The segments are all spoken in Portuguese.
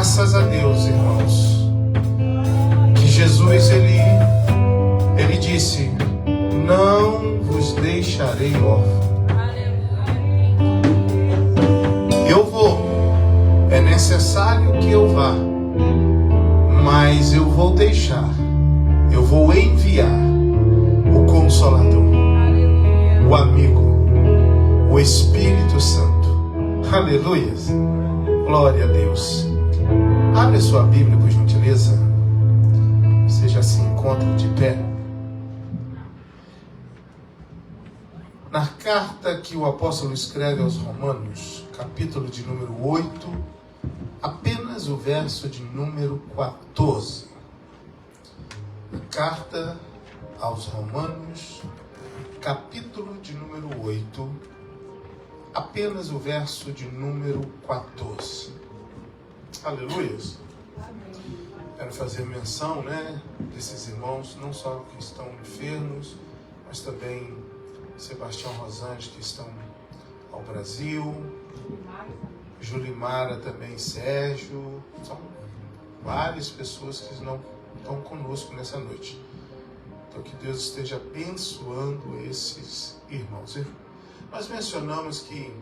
Graças a Deus, irmãos, que Jesus, ele disse: não vos deixarei órfãos. Eu vou, é necessário que eu vá, mas eu vou deixar, eu vou enviar o Consolador, o amigo, o Espírito Santo. Aleluia. Glória a Deus. Abre a sua Bíblia, por gentileza. Você já se encontra de pé. Na carta que o apóstolo escreve aos Romanos, capítulo de número 8, apenas o verso de número 14. Na carta aos Romanos, capítulo de número 8, apenas o verso de número 14. Aleluia. Quero fazer menção, desses irmãos, não só que estão enfermos, mas também Sebastião Rosante, que estão ao Brasil, Julimara também, Sérgio. São várias pessoas que não estão conosco nessa noite. Então que Deus esteja abençoando esses irmãos. Nós mencionamos que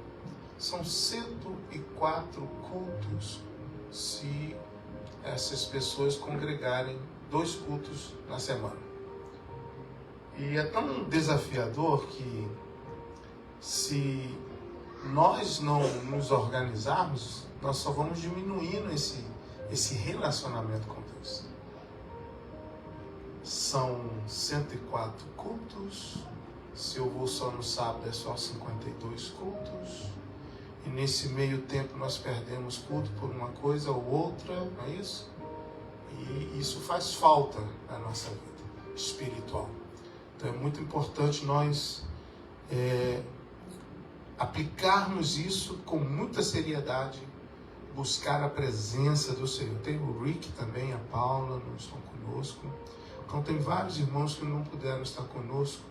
são 104 cultos se essas pessoas congregarem 2 cultos na semana. E é tão desafiador que, se nós não nos organizarmos, nós só vamos diminuindo esse relacionamento com Deus. São 104 cultos. Se eu vou só no sábado, é só 52 cultos. E nesse meio tempo nós perdemos culto por uma coisa ou outra, não é isso? E isso faz falta na nossa vida espiritual. Então é muito importante nós aplicarmos isso com muita seriedade, buscar a presença do Senhor. Tem o Rick também, a Paula, não estão conosco. Então tem vários irmãos que não puderam estar conosco.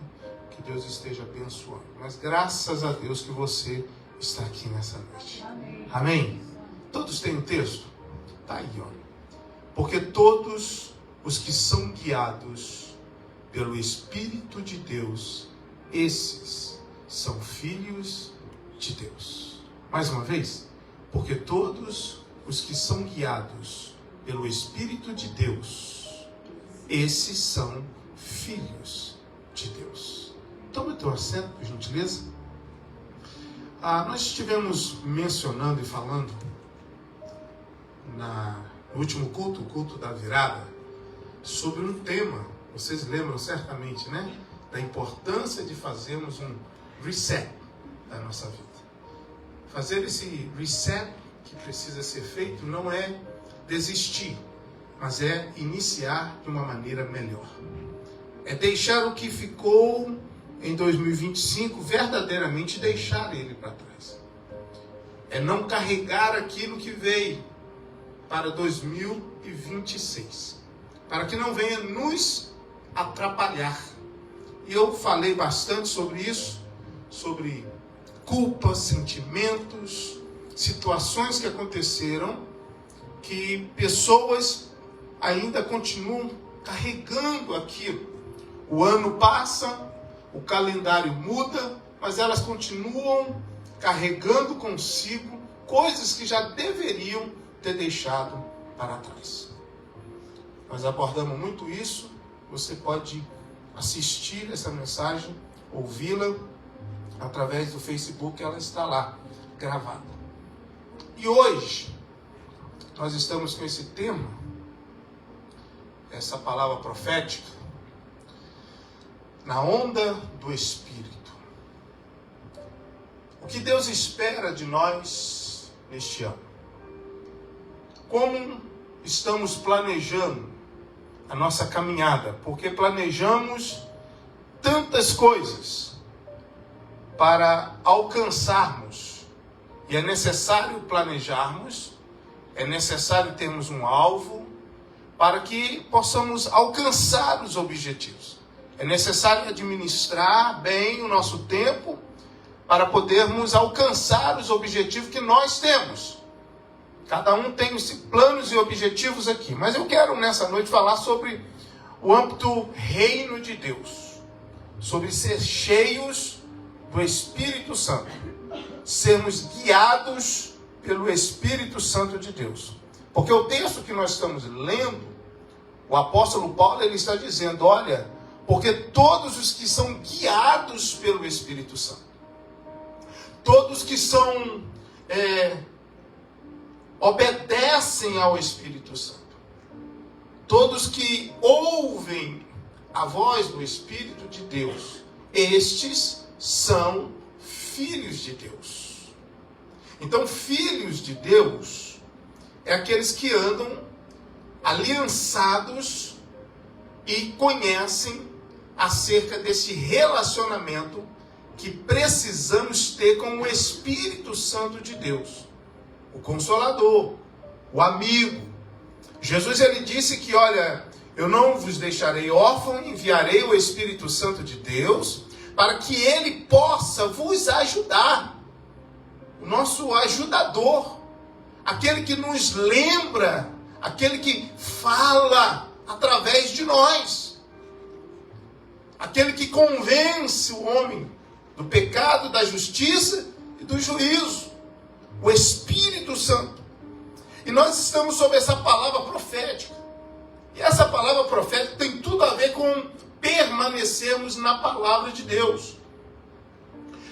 Que Deus esteja abençoando. Mas graças a Deus que você está aqui nessa noite. Amém? Todos têm um texto? Está aí, ó. Porque todos os que são guiados pelo Espírito de Deus, esses são filhos de Deus. Mais uma vez. Porque todos os que são guiados pelo Espírito de Deus, esses são filhos de Deus. Toma o teu assento, por gentileza. Nós estivemos mencionando e falando no último culto, o culto da virada, sobre um tema, vocês lembram certamente, da importância de fazermos um reset da nossa vida. Fazer esse reset que precisa ser feito não é desistir, mas é iniciar de uma maneira melhor. É deixar o que ficou em 2025, verdadeiramente deixar ele para trás. É não carregar aquilo que veio para 2026, para que não venha nos atrapalhar. E eu falei bastante sobre isso, sobre culpa, sentimentos, situações que aconteceram, que pessoas ainda continuam carregando aquilo. O ano passa, o calendário muda, mas elas continuam carregando consigo coisas que já deveriam ter deixado para trás. Nós abordamos muito isso. Você pode assistir essa mensagem, ouvi-la através do Facebook, ela está lá, gravada. E hoje, nós estamos com esse tema, essa palavra profética, na onda do Espírito. O que Deus espera de nós neste ano? Como estamos planejando a nossa caminhada? Porque planejamos tantas coisas para alcançarmos. E é necessário planejarmos, é necessário termos um alvo para que possamos alcançar os objetivos. É necessário administrar bem o nosso tempo para podermos alcançar os objetivos que nós temos. Cada um tem os planos e objetivos aqui. Mas eu quero nessa noite falar sobre o âmbito reino de Deus. Sobre ser cheios do Espírito Santo. Sermos guiados pelo Espírito Santo de Deus. Porque o texto que nós estamos lendo, o apóstolo Paulo, ele está dizendo, olha, porque todos os que são guiados pelo Espírito Santo, todos que são, obedecem ao Espírito Santo, todos que ouvem a voz do Espírito de Deus, estes são filhos de Deus. Então, filhos de Deus é aqueles que andam aliançados e conhecem acerca desse relacionamento que precisamos ter com o Espírito Santo de Deus, o Consolador, o amigo. Jesus, ele disse que, olha, eu não vos deixarei órfão, enviarei o Espírito Santo de Deus, para que ele possa vos ajudar, o nosso ajudador, aquele que nos lembra, aquele que fala através de nós, aquele que convence o homem do pecado, da justiça e do juízo, o Espírito Santo. E nós estamos sob essa palavra profética. E essa palavra profética tem tudo a ver com permanecermos na palavra de Deus.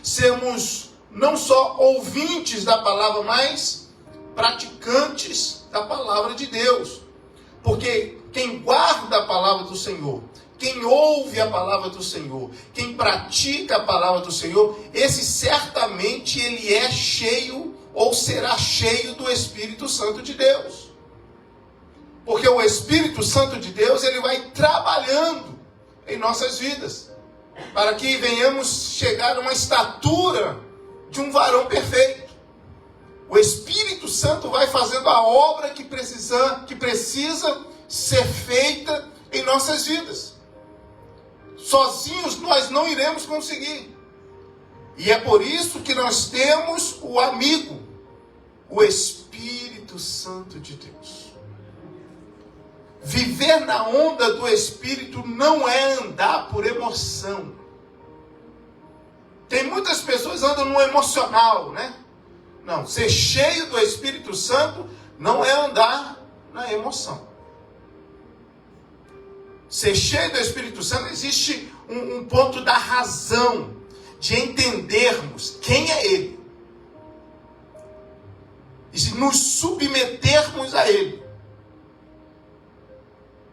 Sermos não só ouvintes da palavra, mas praticantes da palavra de Deus. Porque quem guarda a palavra do Senhor, quem ouve a palavra do Senhor, quem pratica a palavra do Senhor, esse certamente ele é cheio ou será cheio do Espírito Santo de Deus. Porque o Espírito Santo de Deus, ele vai trabalhando em nossas vidas, para que venhamos chegar a uma estatura de um varão perfeito. O Espírito Santo vai fazendo a obra que precisa ser feita em nossas vidas. Sozinhos nós não iremos conseguir. E é por isso que nós temos o amigo, o Espírito Santo de Deus. Viver na onda do Espírito não é andar por emoção. Tem muitas pessoas que andam no emocional, né? Não, ser cheio do Espírito Santo não é andar na emoção. Ser cheio do Espírito Santo, existe um ponto da razão, de entendermos quem é Ele. E de nos submetermos a Ele.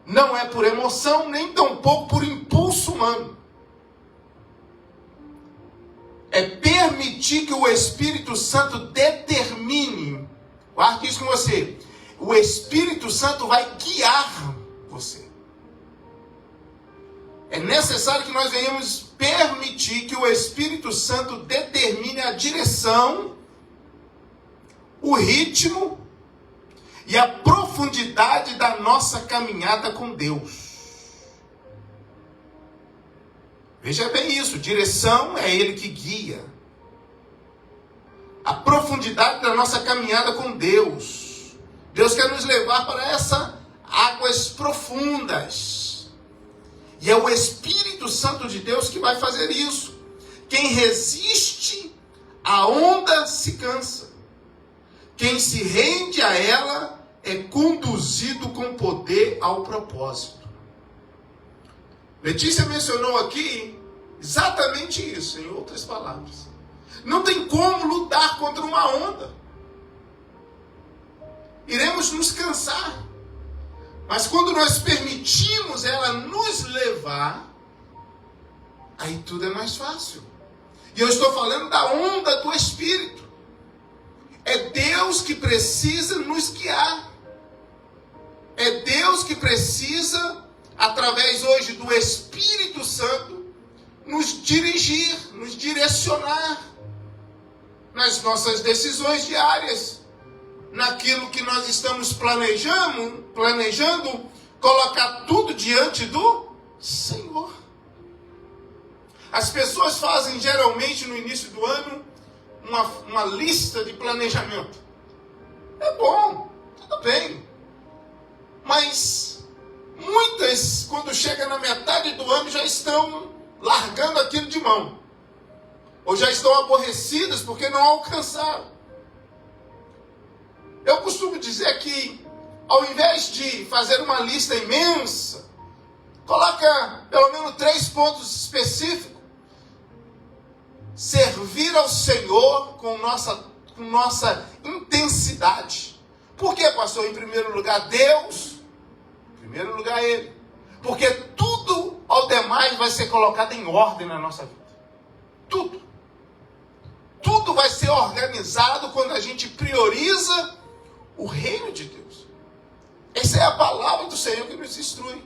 Não é por emoção, nem tampouco por impulso humano. É permitir que o Espírito Santo determine. Guarde isso com você. O Espírito Santo vai guiar você. É necessário que nós venhamos permitir que o Espírito Santo determine a direção, o ritmo e a profundidade da nossa caminhada com Deus. Veja bem isso, direção é Ele que guia. A profundidade da nossa caminhada com Deus. Deus quer nos levar para essas águas profundas. E é o Espírito Santo de Deus que vai fazer isso. Quem resiste à onda se cansa. Quem se rende a ela é conduzido com poder ao propósito. Letícia mencionou aqui exatamente isso, em outras palavras. Não tem como lutar contra uma onda. Iremos nos cansar. Mas quando nós permitimos ela nos levar, aí tudo é mais fácil. E eu estou falando da onda do Espírito. É Deus que precisa nos guiar. É Deus que precisa, através hoje do Espírito Santo, nos dirigir, nos direcionar nas nossas decisões diárias. Naquilo que nós estamos planejando, colocar tudo diante do Senhor. As pessoas fazem geralmente no início do ano uma lista de planejamento. É bom, tudo bem. Mas muitas, quando chega na metade do ano, já estão largando aquilo de mão. Ou já estão aborrecidas porque não alcançaram. Eu costumo dizer que, ao invés de fazer uma lista imensa, coloca pelo menos 3 pontos específicos. Servir ao Senhor com nossa intensidade. Por quê, pastor? Em primeiro lugar, Deus. Em primeiro lugar, Ele. Porque tudo ao demais vai ser colocado em ordem na nossa vida. Tudo. Tudo vai ser organizado quando a gente prioriza o reino de Deus. Essa é a palavra do Senhor que nos instrui.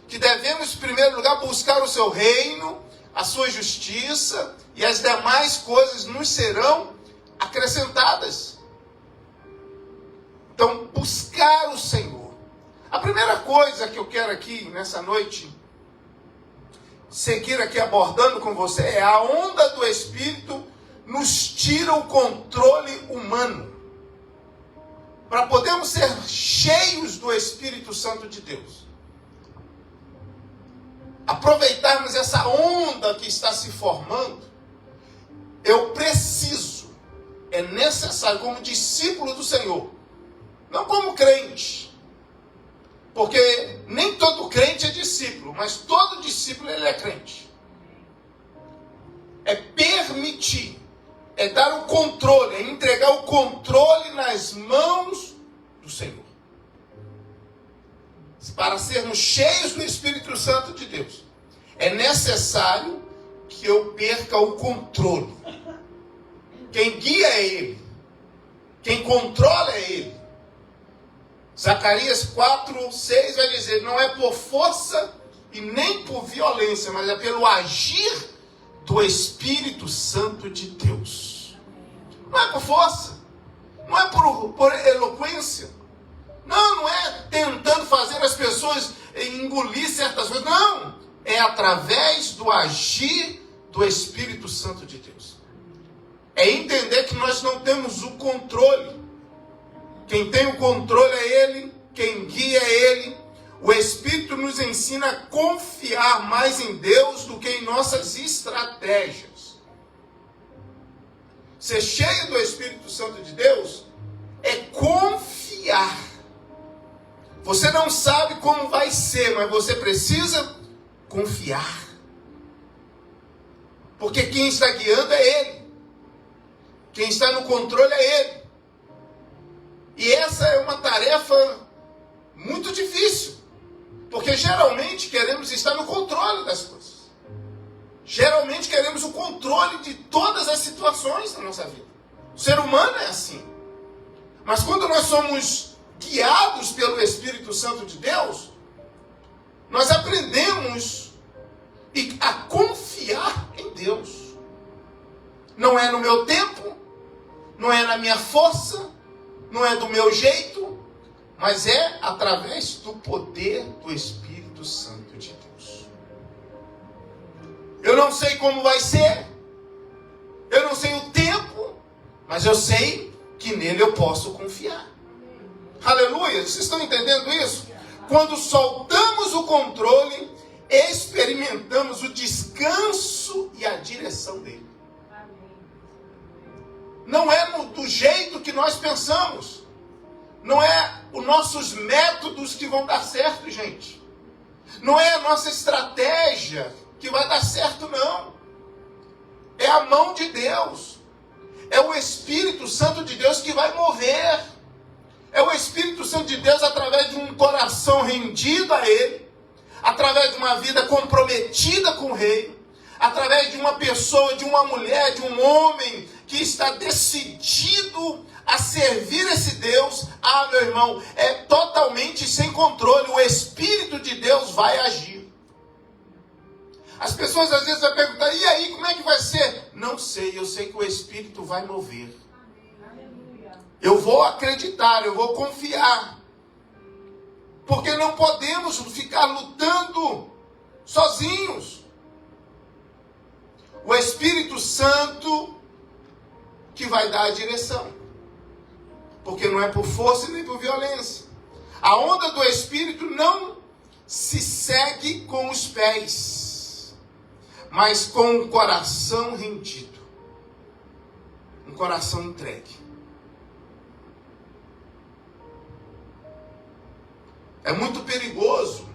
Que devemos, em primeiro lugar, buscar o seu reino, a sua justiça, e as demais coisas nos serão acrescentadas. Então, buscar o Senhor. A primeira coisa que eu quero aqui, nessa noite, seguir aqui abordando com você, é a onda do Espírito nos tira o controle humano. Para podermos ser cheios do Espírito Santo de Deus. Aproveitarmos essa onda que está se formando, eu preciso, é necessário, como discípulo do Senhor, não como crente, porque nem todo crente é discípulo, mas todo discípulo ele é crente. É permitir, é dar o controle, é entregar o controle nas mãos do Senhor. Para sermos cheios do Espírito Santo de Deus, é necessário que eu perca o controle. Quem guia é Ele. Quem controla é Ele. Zacarias 4:6 vai dizer, não é por força e nem por violência, mas é pelo agir do Espírito Santo de Deus. Não é por força, não é por eloquência, não é tentando fazer as pessoas engolir certas coisas, não, é através do agir do Espírito Santo de Deus. É entender que nós não temos o controle. Quem tem o controle é Ele, quem guia é Ele. O Espírito nos ensina a confiar mais em Deus do que em nossas estratégias. Ser cheio do Espírito Santo de Deus é confiar. Você não sabe como vai ser, mas você precisa confiar. Porque quem está guiando é Ele. Quem está no controle é Ele. E essa é uma tarefa muito difícil. Porque geralmente queremos estar no controle das coisas. Geralmente queremos o controle de todas as situações da nossa vida. O ser humano é assim. Mas quando nós somos guiados pelo Espírito Santo de Deus, nós aprendemos a confiar em Deus. Não é no meu tempo, não é na minha força, não é do meu jeito, mas é através do poder do Espírito Santo de Deus. Eu não sei como vai ser, eu não sei o tempo, mas eu sei que nele eu posso confiar. Aleluia, vocês estão entendendo isso? Quando soltamos o controle, experimentamos o descanso e a direção dele. Não é do jeito que nós pensamos. Não é os nossos métodos que vão dar certo, gente. Não é a nossa estratégia que vai dar certo, não. É a mão de Deus. É o Espírito Santo de Deus que vai mover. É o Espírito Santo de Deus através de um coração rendido a Ele, através de uma vida comprometida com o Rei, através de uma pessoa, de uma mulher, de um homem que está decidido a servir esse Deus. Ah, meu irmão, é totalmente sem controle. O Espírito de Deus vai agir. As pessoas às vezes vão perguntar, e aí, como é que vai ser? Não sei, eu sei que o Espírito vai mover. Eu vou acreditar, eu vou confiar. Porque não podemos ficar lutando sozinhos. O Espírito Santo que vai dar a direção. Porque não é por força nem por violência. A onda do Espírito não se segue com os pés, mas com o coração rendido. Um coração entregue. É muito perigoso,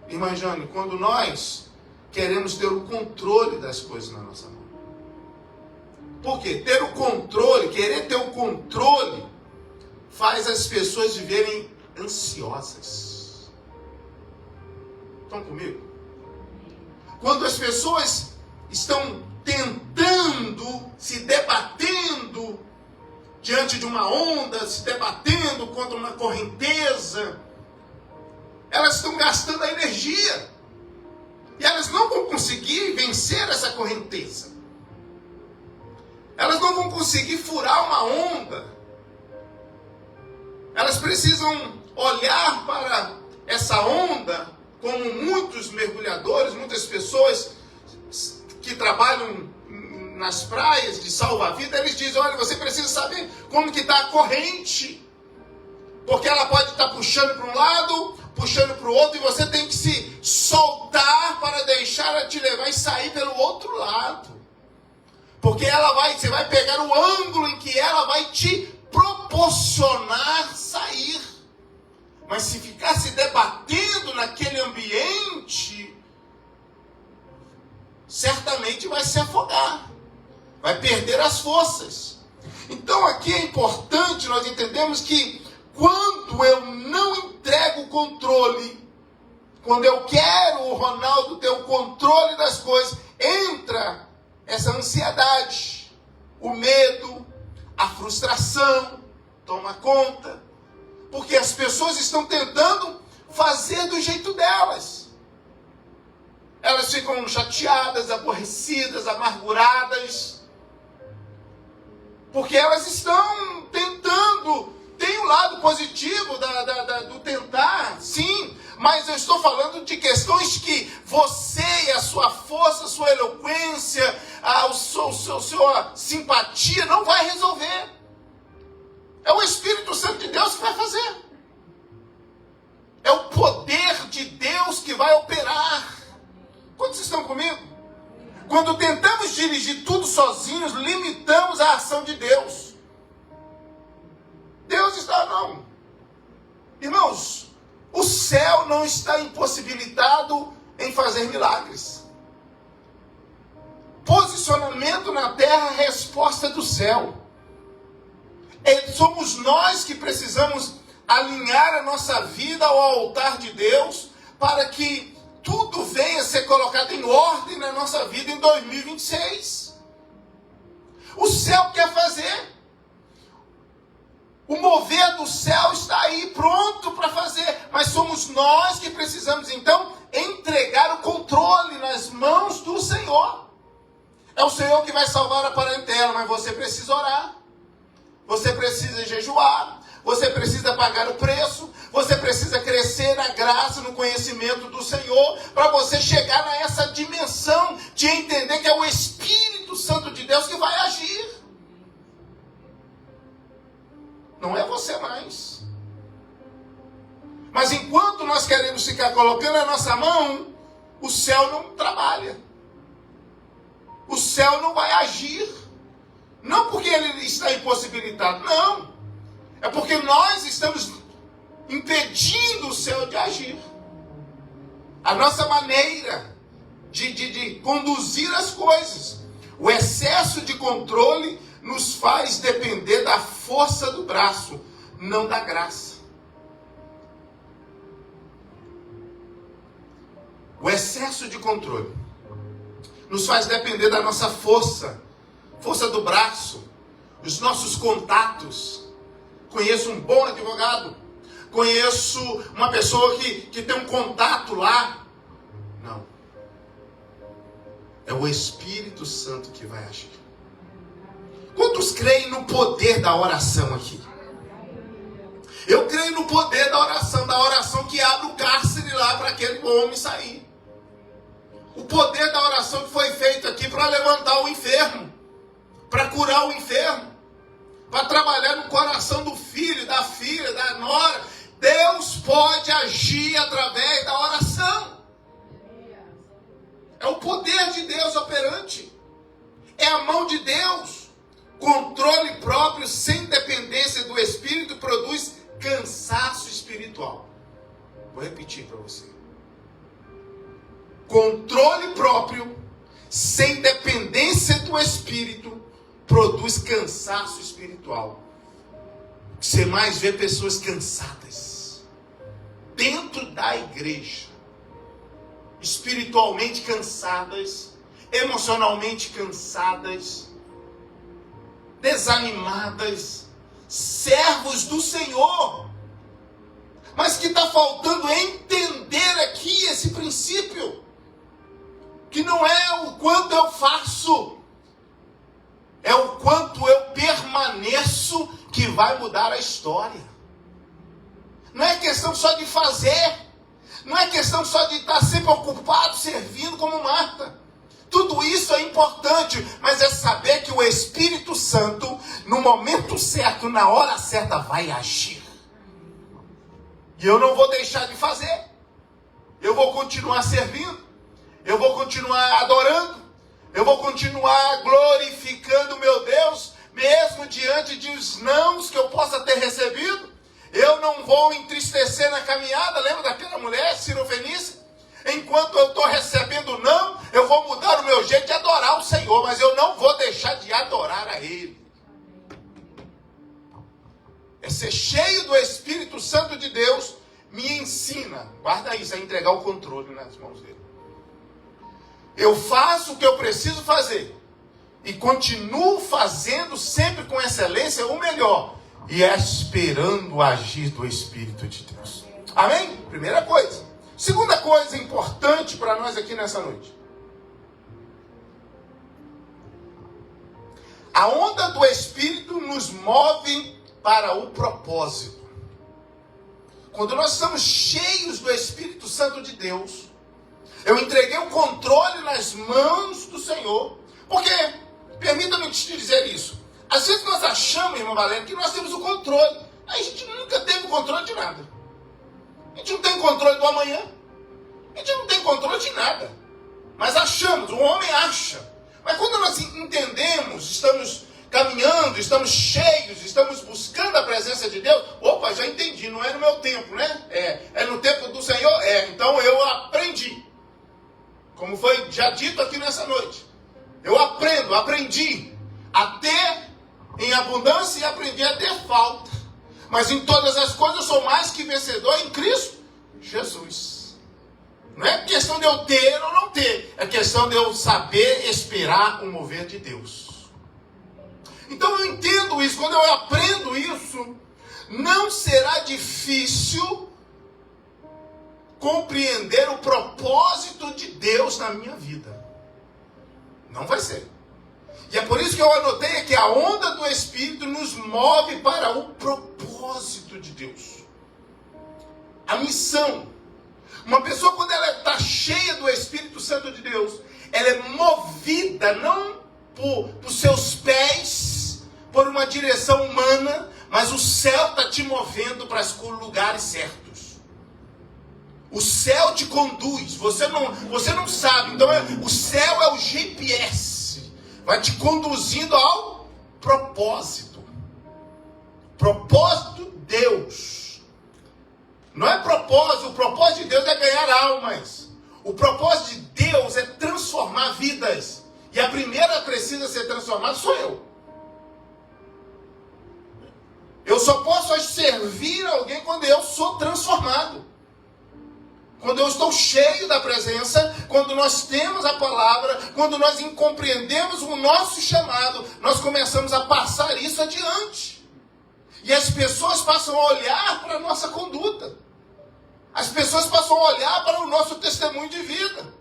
irmã Jane, quando nós queremos ter o controle das coisas na nossa mão. Por quê? Ter o controle, querer ter o controle, faz as pessoas viverem ansiosas. Estão comigo? Quando as pessoas estão tentando, se debatendo diante de uma onda, se debatendo contra uma correnteza, elas estão gastando a energia. E elas não vão conseguir vencer essa correnteza. Elas não vão conseguir furar uma onda. Elas precisam olhar para essa onda, como muitos mergulhadores, muitas pessoas que trabalham nas praias de salva-vida, eles dizem, olha, você precisa saber como que está a corrente. Porque ela pode estar puxando para um lado, puxando para o outro, e você tem que se soltar para deixar ela te levar e sair pelo outro lado. Porque você vai pegar o ângulo em que ela vai te proporcionar sair. Mas se ficar se debatendo naquele ambiente, certamente vai se afogar. Vai perder as forças. Então aqui é importante nós entendermos que quando eu não entrego o controle, quando eu quero, o Ronaldo, ter o controle das coisas, entra essa ansiedade, o medo, a frustração, toma conta. Porque as pessoas estão tentando fazer do jeito delas. Elas ficam chateadas, aborrecidas, amarguradas. Porque elas estão tentando. Tem um lado positivo do tentar, sim. Mas eu estou falando de questões que você e a sua força, a sua eloquência, a sua simpatia não vai resolver. É o Espírito Santo de Deus que vai fazer. É o poder de Deus que vai operar. Quantos estão comigo? Quando tentamos dirigir tudo sozinhos, limitamos a ação de Deus. Deus está, não. Irmãos, o céu não está impossibilitado em fazer milagres. Posicionamento na terra, resposta do céu. Somos nós que precisamos alinhar a nossa vida ao altar de Deus para que tudo venha a ser colocado em ordem na nossa vida em 2026. O céu quer fazer. O mover do céu está aí pronto para fazer. Mas somos nós que precisamos então entregar o controle nas mãos do Senhor. É o Senhor que vai salvar a parentela, mas você precisa orar. Você precisa jejuar, você precisa pagar o preço, você precisa crescer na graça, no conhecimento do Senhor, para você chegar a essa dimensão de entender que é o Espírito Santo de Deus que vai agir. Não é você mais. Mas enquanto nós queremos ficar colocando a nossa mão, o céu não trabalha. O céu não vai agir. Não porque ele está impossibilitado, não. É porque nós estamos impedindo o céu de agir. A nossa maneira de conduzir as coisas. O excesso de controle nos faz depender da força do braço, não da graça. O excesso de controle nos faz depender da nossa força do braço, os nossos contatos. Conheço um bom advogado, conheço uma pessoa que tem um contato lá. Não. É o Espírito Santo que vai agir. Quantos creem no poder da oração aqui? Eu creio no poder da oração que abre o cárcere lá para aquele homem sair. O poder da oração que foi feito aqui para levantar o enfermo, para curar o enfermo, para trabalhar no coração do filho, da filha, da nora. Deus pode agir através da oração. É o poder de Deus operante. É a mão de Deus. Controle próprio, sem dependência do Espírito, produz cansaço espiritual. Vou repetir para você. Controle próprio, sem dependência do Espírito, produz cansaço espiritual. Você mais vê pessoas cansadas dentro da igreja, espiritualmente cansadas, emocionalmente cansadas, desanimadas, servos do Senhor, mas que está faltando entender aqui esse princípio, que não é o quanto eu faço, é o quanto eu permaneço que vai mudar a história. Não é questão só de fazer, não é questão só de estar sempre ocupado, servindo como Marta. Tudo isso é importante, mas é saber que o Espírito Santo, no momento certo, na hora certa, vai agir. E eu não vou deixar de fazer. Eu vou continuar servindo. Eu vou continuar adorando. Eu vou continuar glorificando meu Deus, mesmo diante de os nãos que eu possa ter recebido. Eu não vou entristecer na caminhada. Lembra daquela mulher, Sirofenícia? Enquanto eu estou recebendo não, eu vou mudar o meu jeito de adorar o Senhor, mas eu não vou deixar de adorar a Ele. É ser cheio do Espírito Santo de Deus me ensina, guarda isso, a entregar o controle nas mãos dele. Eu faço o que eu preciso fazer e continuo fazendo sempre com excelência o melhor e esperando o agir do Espírito de Deus. Amém? Primeira coisa. Segunda coisa importante para nós aqui nessa noite. A onda do Espírito nos move para o propósito. Quando nós estamos cheios do Espírito Santo de Deus, eu entreguei o controle nas mãos do Senhor. Porque, permita-me te dizer isso, às vezes nós achamos, irmã Valéria, que nós temos o controle. A gente nunca teve o controle de nada. A gente não tem controle do amanhã. A gente não tem controle de nada. Mas achamos, o homem acha. Mas quando nós entendemos, estamos caminhando, estamos cheios, estamos buscando a presença de Deus, opa, já entendi, não é no meu tempo, né? É no tempo do Senhor? Então eu aprendi. Como foi já dito aqui nessa noite. Eu aprendi a ter em abundância e aprendi a ter falta. Mas em todas as coisas eu sou mais que vencedor em Cristo Jesus. Não é questão de eu ter ou não ter. É questão de eu saber esperar o mover de Deus. Então eu entendo isso. Quando eu aprendo isso, não será difícil compreender o propósito de Deus na minha vida. Não vai ser. E é por isso que eu anotei aqui, a onda do Espírito nos move para o propósito de Deus. A missão. Uma pessoa, quando ela está cheia do Espírito Santo de Deus, ela é movida não por seus pés, por uma direção humana, mas o céu está te movendo para os lugares certos. O céu te conduz, você não sabe. Então o céu é o GPS, vai te conduzindo ao propósito. Propósito Deus. Não é propósito, o propósito de Deus é ganhar almas. O propósito de Deus é transformar vidas. E a primeira que precisa ser transformada sou eu. Eu só posso servir alguém quando eu sou transformado. Quando eu estou cheio da presença, quando nós temos a palavra, quando nós compreendemos o nosso chamado, nós começamos a passar isso adiante. E as pessoas passam a olhar para a nossa conduta. As pessoas passam a olhar para o nosso testemunho de vida.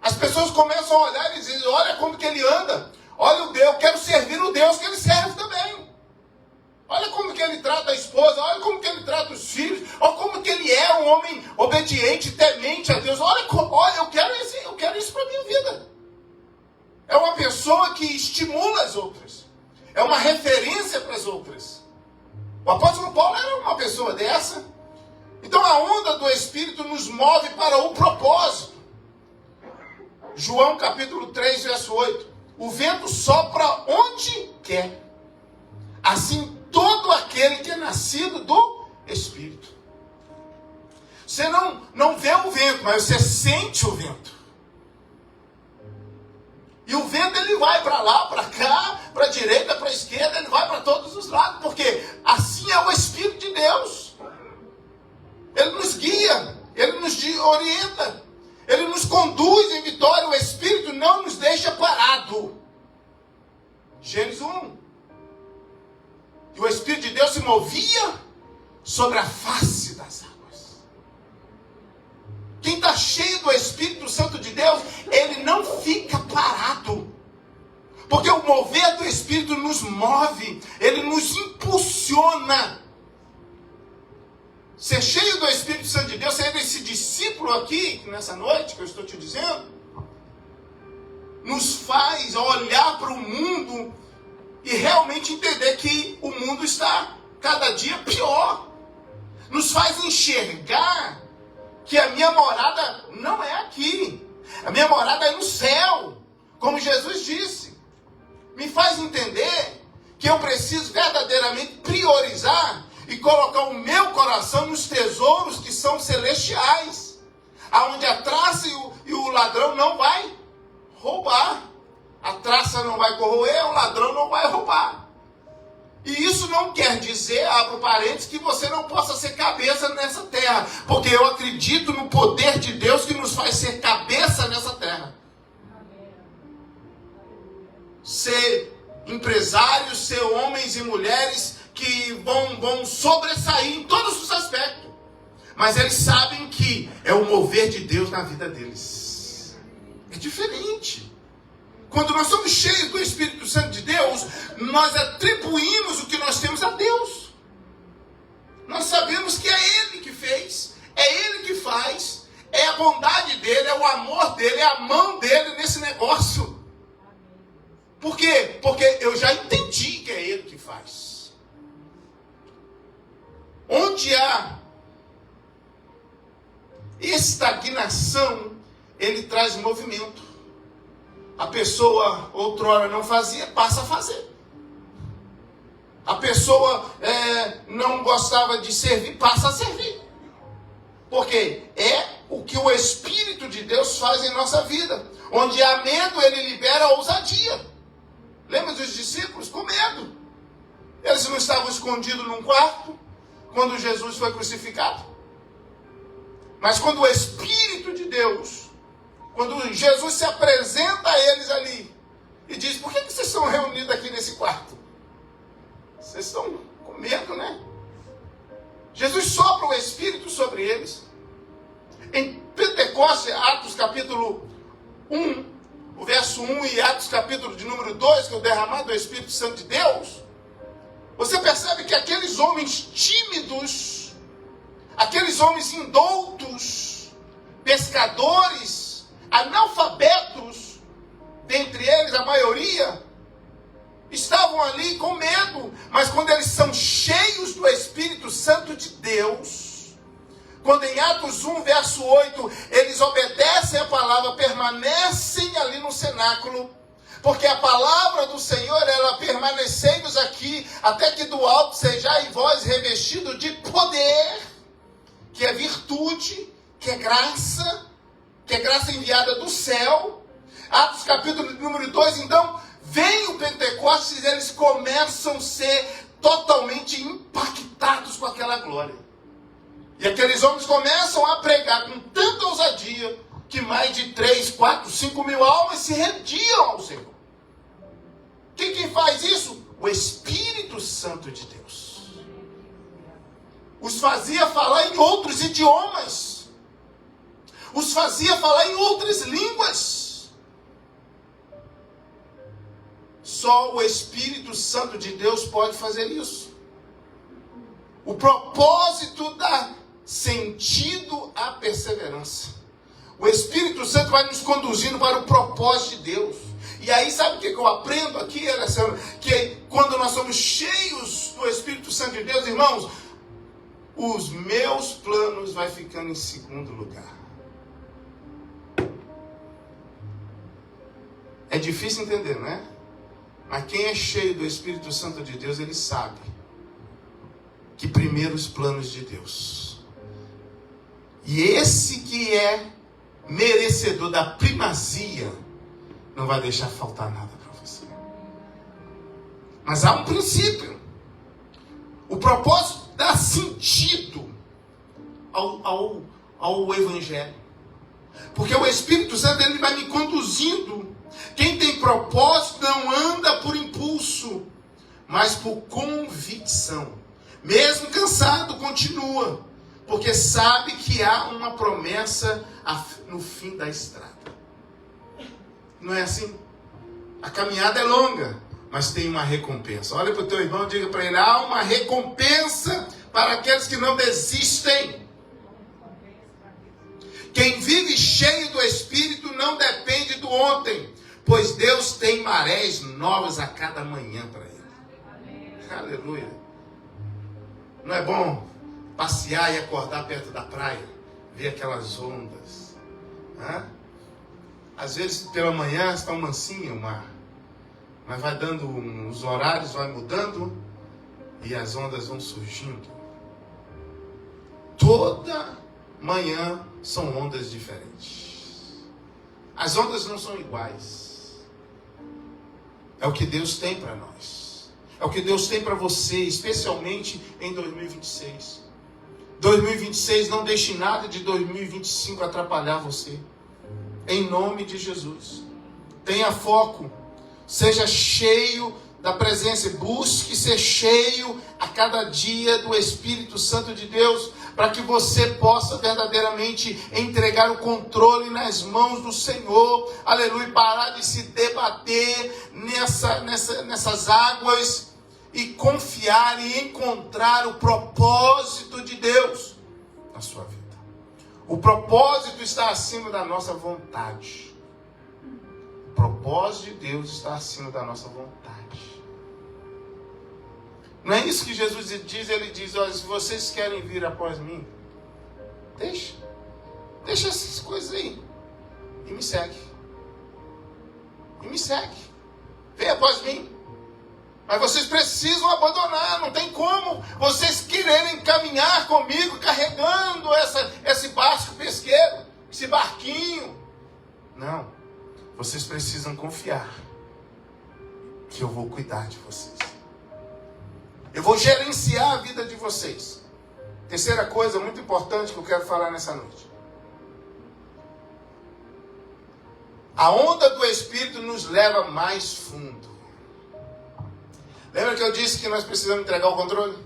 As pessoas começam a olhar e dizer, olha como que ele anda. Olha o Deus, eu quero servir o Deus que ele serve também. Olha como que ele trata a esposa, olha como que ele trata os filhos, olha como que ele é um homem obediente, temente a Deus. Olha, eu quero isso para a minha vida. É uma pessoa que estimula as outras. é uma referência para as outras. O apóstolo Paulo era uma pessoa dessa. Então a onda do Espírito nos move para o propósito. João capítulo 3, verso 8. O vento sopra onde quer. Assim todo aquele que é nascido do Espírito. Você não vê o vento, mas você sente o vento. E o vento ele vai para lá, para cá, para a direita, para a esquerda, ele vai para todos os lados, porque assim é o Espírito de Deus. Ele nos guia, ele nos orienta, ele nos conduz em vitória. O Espírito não nos deixa parado. Gênesis 1. E o Espírito de Deus se movia sobre a face das águas. Quem está cheio do Espírito Santo de Deus, ele não fica parado. Porque o mover do Espírito nos move, ele nos impulsiona. Ser cheio do Espírito Santo de Deus, ser esse discípulo aqui, nessa noite que eu estou te dizendo, nos faz olhar para o mundo e realmente entender que o mundo está cada dia pior. Nos faz enxergar que a minha morada não é aqui. A minha morada é no céu, como Jesus disse. Me faz entender que eu preciso verdadeiramente priorizar e colocar o meu coração nos tesouros que são celestiais, aonde a traça e o ladrão não vai roubar. A traça não vai corroer, o ladrão não vai roubar. E isso não quer dizer, abro parênteses, que você não possa ser cabeça nessa terra. Porque eu acredito no poder de Deus que nos faz ser cabeça nessa terra. Ser empresários, ser homens e mulheres que vão sobressair em todos os aspectos. Mas eles sabem que é o mover de Deus na vida deles. É diferente. Quando nós somos cheios do Espírito Santo de Deus, nós atribuímos o que nós temos a Deus. Nós sabemos que é Ele que fez, é Ele que faz, é a bondade dEle, é o amor dEle, é a mão dEle nesse negócio. Por quê? Porque eu já entendi que é Ele que faz. Onde há estagnação, Ele traz movimento. A pessoa outrora não fazia, passa a fazer. A pessoa não gostava de servir, passa a servir. Porque é o que o Espírito de Deus faz em nossa vida. Onde há medo, ele libera a ousadia. Lembra dos discípulos? Com medo. Eles não estavam escondidos num quarto quando Jesus foi crucificado. Mas quando o Espírito de Deus, quando Jesus se apresenta a eles ali e diz: por que vocês estão reunidos aqui nesse quarto? Vocês estão com medo, né? Jesus sopra o Espírito sobre eles. Em Pentecostes, Atos capítulo 1, o verso 1 e Atos capítulo de número 2, que é o derramado do Espírito Santo de Deus, você percebe que aqueles homens tímidos, aqueles homens indoutos, pescadores, analfabetos, dentre eles a maioria, estavam ali com medo, mas quando eles são cheios do Espírito Santo de Deus, quando em Atos 1, verso 8, eles obedecem a palavra, permanecem ali no cenáculo, porque a palavra do Senhor, ela permanecei-vos aqui, até que do alto sejais vós revestido de poder, que é virtude, que é graça enviada do céu. Atos capítulo número 2, então, vem o Pentecostes e eles começam a ser totalmente impactados com aquela glória. E aqueles homens começam a pregar com tanta ousadia que mais de 3, 4, 5 mil almas se rendiam ao Senhor. Quem faz isso? O Espírito Santo de Deus. Os fazia falar em outros idiomas. Os fazia falar em outras línguas. Só o Espírito Santo de Deus pode fazer isso. O propósito dá sentido à perseverança. O Espírito Santo vai nos conduzindo para o propósito de Deus. E aí, sabe o que eu aprendo aqui, Alessandro? Que quando nós somos cheios do Espírito Santo de Deus, irmãos, os meus planos vai ficando em segundo lugar. É difícil entender, não é? Mas quem é cheio do Espírito Santo de Deus, ele sabe que primeiro os planos de Deus. E esse que é merecedor da primazia, não vai deixar faltar nada para você. Mas há um princípio. O propósito dá sentido ao Evangelho. Porque o Espírito Santo, ele vai me conduzindo. Quem tem propósito não anda por impulso, mas por convicção. Mesmo cansado, continua. Porque sabe que há uma promessa no fim da estrada. Não é assim? A caminhada é longa, mas tem uma recompensa. Olha para o teu irmão e diga para ele: há uma recompensa para aqueles que não desistem. Quem vive cheio do Espírito não depende do ontem, pois Deus tem marés novas a cada manhã para ele. Aleluia. Não é bom passear e acordar perto da praia, ver aquelas ondas? Às vezes pela manhã está mansinho o mar, mas vai dando os horários, vai mudando e as ondas vão surgindo. Toda manhã são ondas diferentes. As ondas não são iguais. É o que Deus tem para nós. É o que Deus tem para você, especialmente em 2026. 2026, não deixe nada de 2025 atrapalhar você. Em nome de Jesus. Tenha foco. Seja cheio da presença. Busque ser cheio a cada dia do Espírito Santo de Deus, para que você possa verdadeiramente entregar o controle nas mãos do Senhor. Aleluia. Parar de se debater nessas águas e confiar e encontrar o propósito de Deus na sua vida. O propósito está acima da nossa vontade. O propósito de Deus está acima da nossa vontade. Não é isso que Jesus diz? Ele diz: olha, se vocês querem vir após mim, deixa essas coisas aí e me segue. E me segue. Vem após mim. Mas vocês precisam abandonar, não tem como vocês quererem caminhar comigo carregando esse barco pesqueiro, esse barquinho. Não, vocês precisam confiar que eu vou cuidar de vocês. Eu vou gerenciar a vida de vocês. Terceira coisa muito importante que eu quero falar nessa noite. A onda do Espírito nos leva mais fundo. Lembra que eu disse que nós precisamos entregar o controle?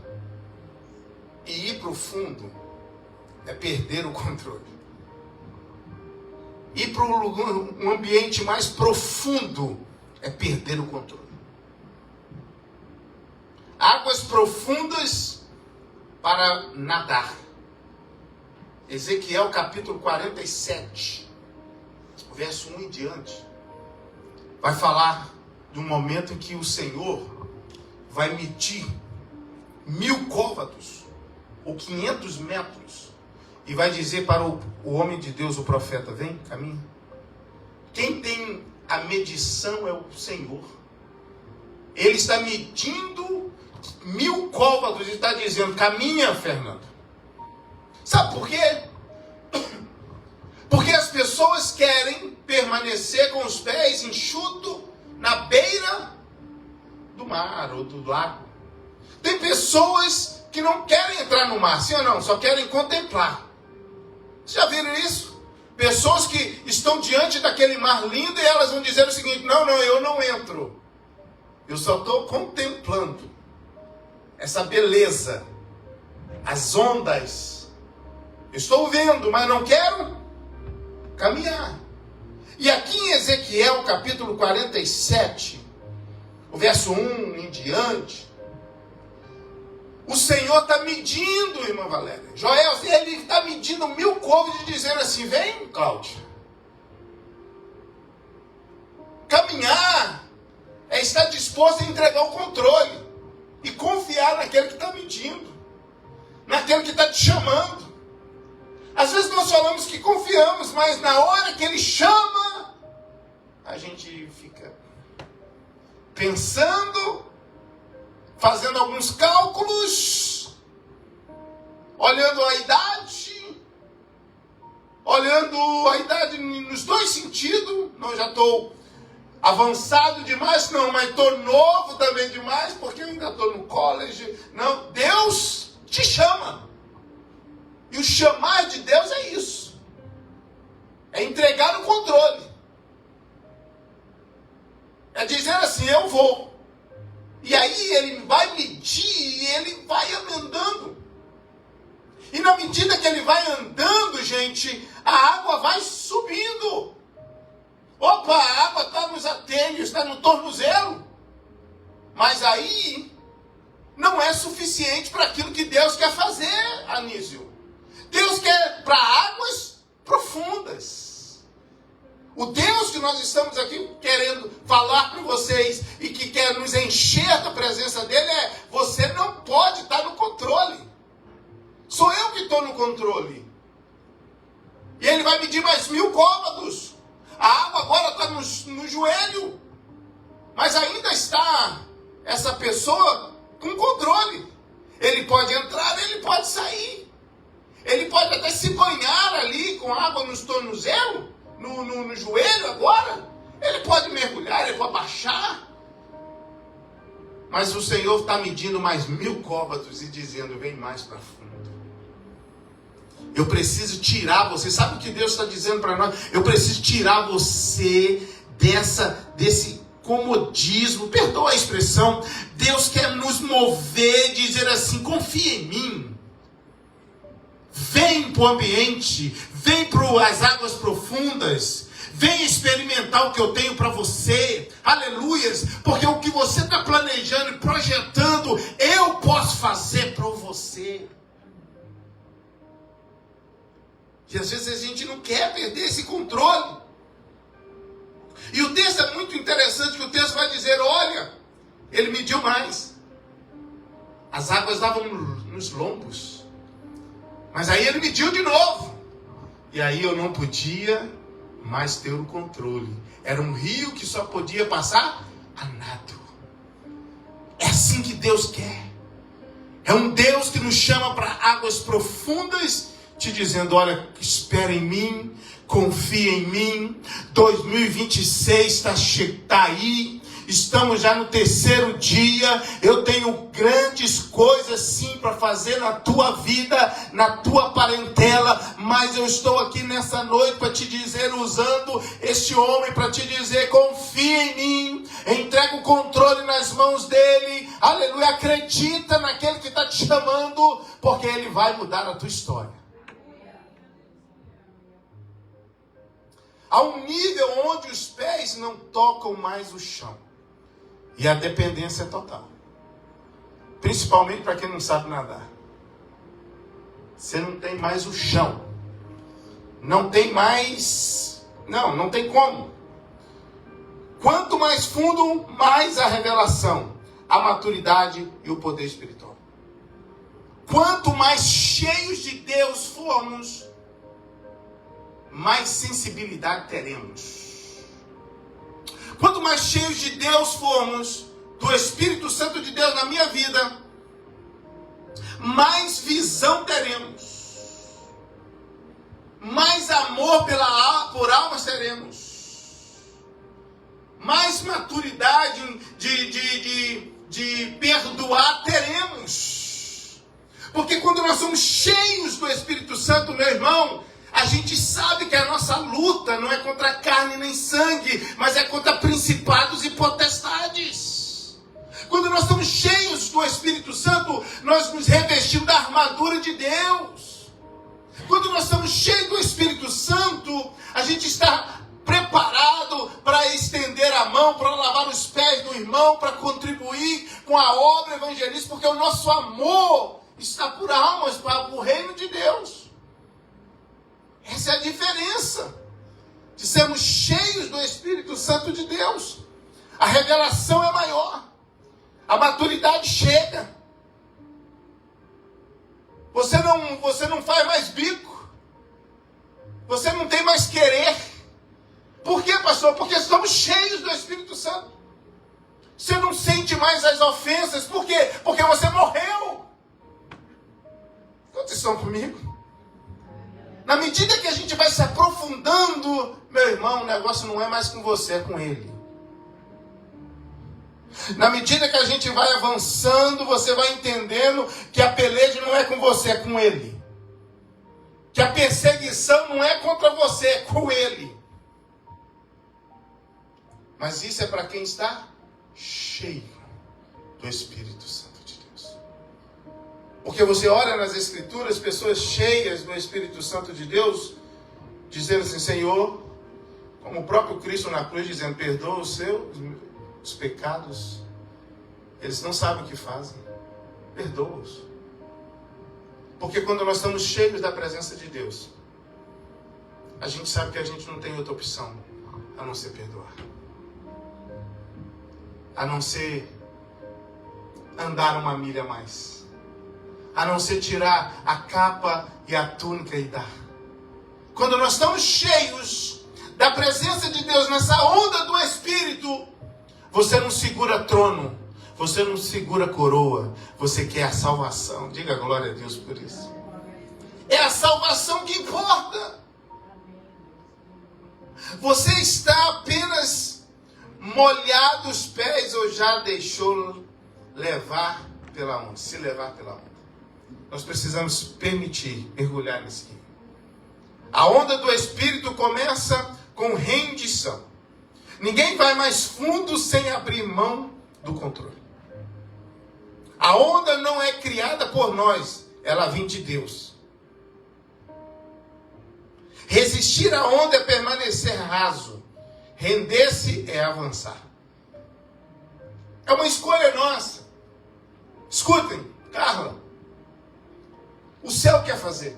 E ir para o fundo é perder o controle. Ir para um ambiente mais profundo é perder o controle. Águas profundas para nadar. Ezequiel capítulo 47, verso 1 em diante, vai falar de um momento em que o Senhor vai medir 1000 côvados, ou 500 metros, e vai dizer para o homem de Deus, o profeta: vem, caminha. Quem tem a medição é o Senhor. Ele está medindo 1000 côvados e está dizendo: caminha, Fernando. Sabe por quê? Porque as pessoas querem permanecer com os pés enxutos na beira do mar ou do lago. Tem pessoas que não querem entrar no mar, sim ou não? Só querem contemplar. Vocês já viram isso? Pessoas que estão diante daquele mar lindo e elas vão dizer o seguinte: não, eu não entro. Eu só estou contemplando essa beleza, as ondas. Eu estou vendo, mas não quero caminhar. E aqui em Ezequiel capítulo 47, o verso 1 em diante, o Senhor está medindo, irmã Valéria. Joel, ele está medindo 1000 côvados e dizendo assim: vem, Cláudia. Caminhar é estar disposto a entregar o controle e confiar naquele que está medindo, naquele que está te chamando. Às vezes nós falamos que confiamos, mas na hora que ele chama, a gente fica pensando, fazendo alguns cálculos, olhando a idade, nos dois sentidos. Não, já estou avançado demais, não, mas estou novo também demais, porque eu ainda estou no college. Não, Deus te chama. E o chamar de Deus é isso. É entregar o controle. É dizer assim, eu vou. E aí ele vai medir e ele vai andando. E na medida que ele vai andando, gente, a água vai subindo. Opa, a água está nos ateios, está no tornozelo. Mas aí não é suficiente para aquilo que Deus quer fazer, Anísio. Deus quer para águas profundas. O Deus que nós estamos aqui querendo falar para vocês e que quer nos encher da presença dele você não pode estar no controle. Sou eu que estou no controle. E ele vai medir mais 1000 côvados. A água agora está no joelho. Mas ainda está essa pessoa com controle. Ele pode entrar, ele pode sair. Ele pode até se banhar ali com água nos tornozelos, no joelho agora. Ele pode mergulhar, ele pode baixar. Mas o Senhor está medindo mais 1000 côvados e dizendo, vem mais para fundo. Eu preciso tirar você. Sabe o que Deus está dizendo para nós? Eu preciso tirar você desse comodismo. Perdoa a expressão. Deus quer nos mover, dizer assim, confia em mim. Vem para o ambiente, vem para as águas profundas, vem experimentar o que eu tenho para você, aleluias, porque o que você está planejando e projetando, eu posso fazer para você. E às vezes a gente não quer perder esse controle. E o texto é muito interessante, que o texto vai dizer, olha, ele mediu mais. As águas davam nos lombos. Mas aí ele mediu de novo. E aí eu não podia mais ter o controle. Era um rio que só podia passar a nado. É assim que Deus quer. É um Deus que nos chama para águas profundas, te dizendo, olha, espera em mim, confia em mim. 2026 está aí. Estamos já no 3º dia. Eu tenho grandes coisas sim para fazer na tua vida, na tua parentela. Mas eu estou aqui nessa noite para te dizer, usando este homem para te dizer, confia em mim. Entrega o controle nas mãos dele. Aleluia, acredita naquele que está te chamando, porque ele vai mudar a tua história. A um nível onde os pés não tocam mais o chão. E a dependência é total. Principalmente para quem não sabe nadar. Você não tem mais o chão. Não tem mais... Não tem como. Quanto mais fundo, mais a revelação, a maturidade e o poder espiritual. Quanto mais cheios de Deus formos, mais sensibilidade teremos. Quanto mais cheios de Deus formos, do Espírito Santo de Deus na minha vida, mais visão teremos. Mais amor por almas teremos. Mais maturidade de perdoar teremos. Porque quando nós somos cheios do Espírito Santo, meu irmão, a gente sabe que a nossa luta não é contra carne nem sangue, mas é contra principados e potestades. Quando nós estamos cheios do Espírito Santo, nós nos revestimos da armadura de Deus. Quando nós estamos cheios do Espírito Santo, a gente está preparado para estender a mão, para lavar os pés do irmão, para contribuir com a obra evangelística, porque o nosso amor está por almas, para o reino de Deus. Essa é a diferença de sermos cheios do Espírito Santo de Deus. A revelação é maior. A maturidade chega. Você não faz mais bico. Você não tem mais querer. Por quê, pastor? Porque estamos cheios do Espírito Santo. Você não sente mais as ofensas. Por quê? Porque você morreu. Quantos estão comigo? Na medida que a gente vai se aprofundando, meu irmão, o negócio não é mais com você, é com Ele. Na medida que a gente vai avançando, você vai entendendo que a peleja não é com você, é com Ele. Que a perseguição não é contra você, é com Ele. Mas isso é para quem está cheio do Espírito Santo de Deus. Porque você olha nas Escrituras, pessoas cheias do Espírito Santo de Deus, dizendo assim, Senhor, como o próprio Cristo na cruz, dizendo, perdoa os pecados. Eles não sabem o que fazem. Perdoa-os. Porque quando nós estamos cheios da presença de Deus, a gente sabe que a gente não tem outra opção a não ser perdoar. A não ser andar uma milha a mais. A não ser tirar a capa e a túnica e dar. Quando nós estamos cheios da presença de Deus, nessa onda do Espírito, você não segura trono, você não segura coroa, você quer a salvação. Diga glória a Deus por isso. É a salvação que importa. Você está apenas molhado os pés ou já deixou levar pela onda, se levar pela onda. Nós precisamos permitir mergulhar nesse rio. A onda do Espírito começa com rendição. Ninguém vai mais fundo sem abrir mão do controle. A onda não é criada por nós, ela vem de Deus. Resistir à onda é permanecer raso. Render-se é avançar. É uma escolha nossa. Escutem, Carla. O céu quer fazer.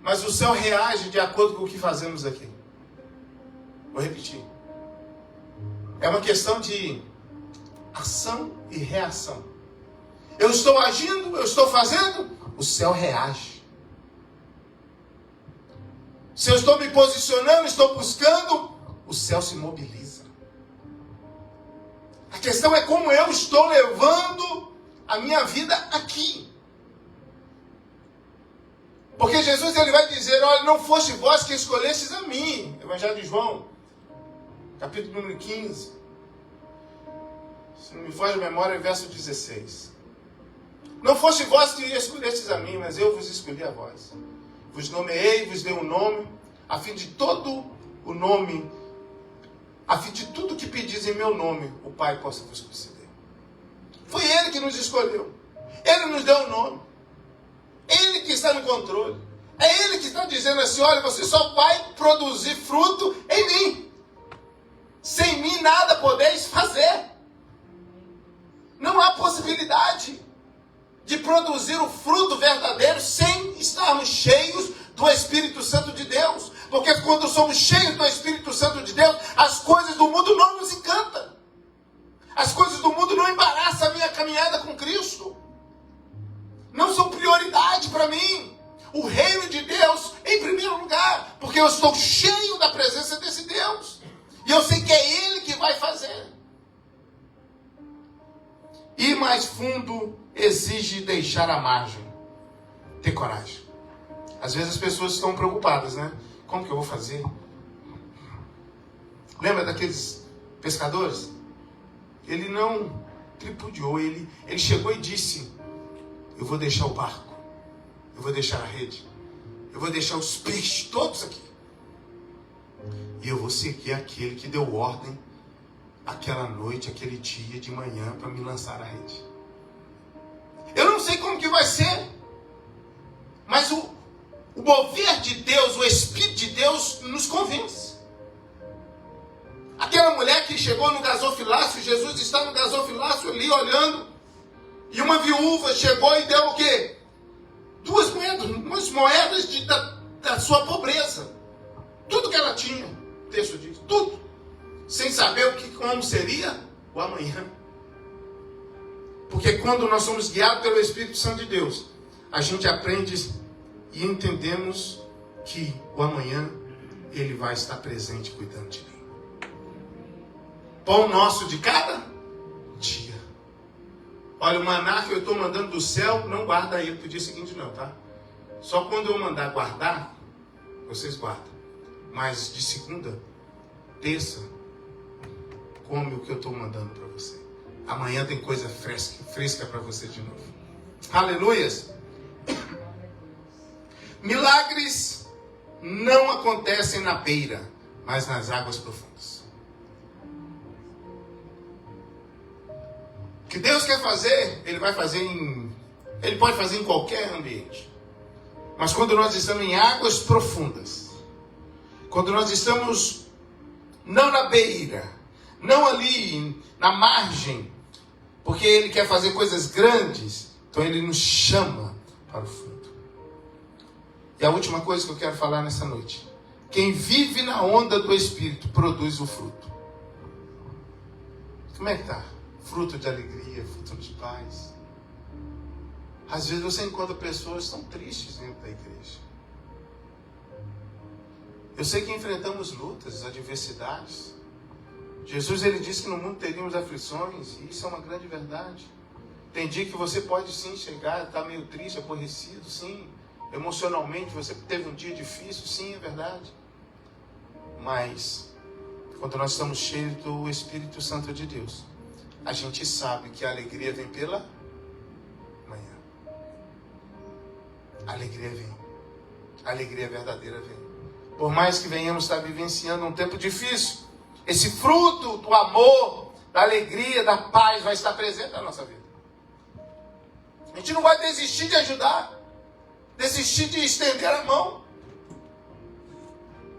Mas o céu reage de acordo com o que fazemos aqui. Vou repetir. É uma questão de ação e reação. Eu estou agindo, eu estou fazendo, o céu reage. Se eu estou me posicionando, estou buscando, o céu se mobiliza. A questão é como eu estou levando a minha vida aqui. Porque Jesus ele vai dizer, olha, não foste vós que escolhestes a mim. Evangelho de João, capítulo número 15. Se não me foge a memória, verso 16. Não foste vós que escolhestes a mim, mas eu vos escolhi a vós. Vos nomeei, vos dei um nome, a fim de todo o nome, a fim de tudo que pedis em meu nome, o Pai possa vos conceder. Foi Ele que nos escolheu. Ele nos deu um nome. Ele que está no controle. É Ele que está dizendo assim, olha, você só vai produzir fruto em mim. Sem mim nada podeis fazer. Não há possibilidade de produzir o fruto verdadeiro sem estarmos cheios do Espírito Santo de Deus. Porque quando somos cheios do Espírito Santo de Deus, as coisas do mundo não nos encantam. As coisas do mundo não embaraçam a minha caminhada com Cristo. Não são prioridade para mim. O reino de Deus em primeiro lugar. Porque eu estou cheio da presença desse Deus. E eu sei que é Ele que vai fazer. Ir mais fundo exige deixar a margem. Ter coragem. Às vezes as pessoas estão preocupadas, né? Como que eu vou fazer? Lembra daqueles pescadores? Ele não tripudiou. Ele chegou e disse, eu vou deixar o barco. Eu vou deixar a rede. Eu vou deixar os peixes todos aqui. E eu vou seguir aquele que deu ordem aquela noite, aquele dia de manhã para me lançar a rede. Eu não sei como que vai ser. Mas o mover de Deus, o Espírito de Deus nos convence. Aquela mulher que chegou no gasofilácio, Jesus está no gasofilácio ali olhando. E uma viúva chegou e deu o quê? 2 moedas, umas moedas da sua pobreza. Tudo que ela tinha, o texto diz, tudo. sem saber como seria o amanhã. Porque quando nós somos guiados pelo Espírito Santo de Deus, a gente aprende e entendemos que o amanhã Ele vai estar presente cuidando de mim. Pão nosso de cada dia. Olha, o maná que eu estou mandando do céu, não guarda ele para o dia seguinte não, tá? Só quando eu mandar guardar, vocês guardam. Mas de segunda, terça, come o que eu estou mandando para você. Amanhã tem coisa fresca para você de novo. Aleluias! Milagres não acontecem na beira, mas nas águas profundas. O que Deus quer fazer, Ele vai fazer Ele pode fazer em qualquer ambiente. Mas quando nós estamos em águas profundas, quando nós estamos não na beira, não ali na margem, porque Ele quer fazer coisas grandes, então Ele nos chama para o fundo. E a última coisa que eu quero falar nessa noite: quem vive na onda do Espírito produz o fruto. Como é que está? Fruto de alegria, fruto de paz. Às vezes você encontra pessoas tão tristes dentro da igreja. Eu sei que enfrentamos lutas, adversidades. Jesus, Ele disse que no mundo teríamos aflições, e isso é uma grande verdade. Tem dia que você pode sim chegar, estar meio triste, aborrecido, sim. Emocionalmente você teve um dia difícil, sim, é verdade. Mas quando nós estamos cheios do Espírito Santo de Deus, a gente sabe que a alegria vem pela manhã. A alegria vem. A alegria verdadeira vem. Por mais que venhamos estar vivenciando um tempo difícil, esse fruto do amor, da alegria, da paz vai estar presente na nossa vida. A gente não vai desistir de ajudar, desistir de estender a mão.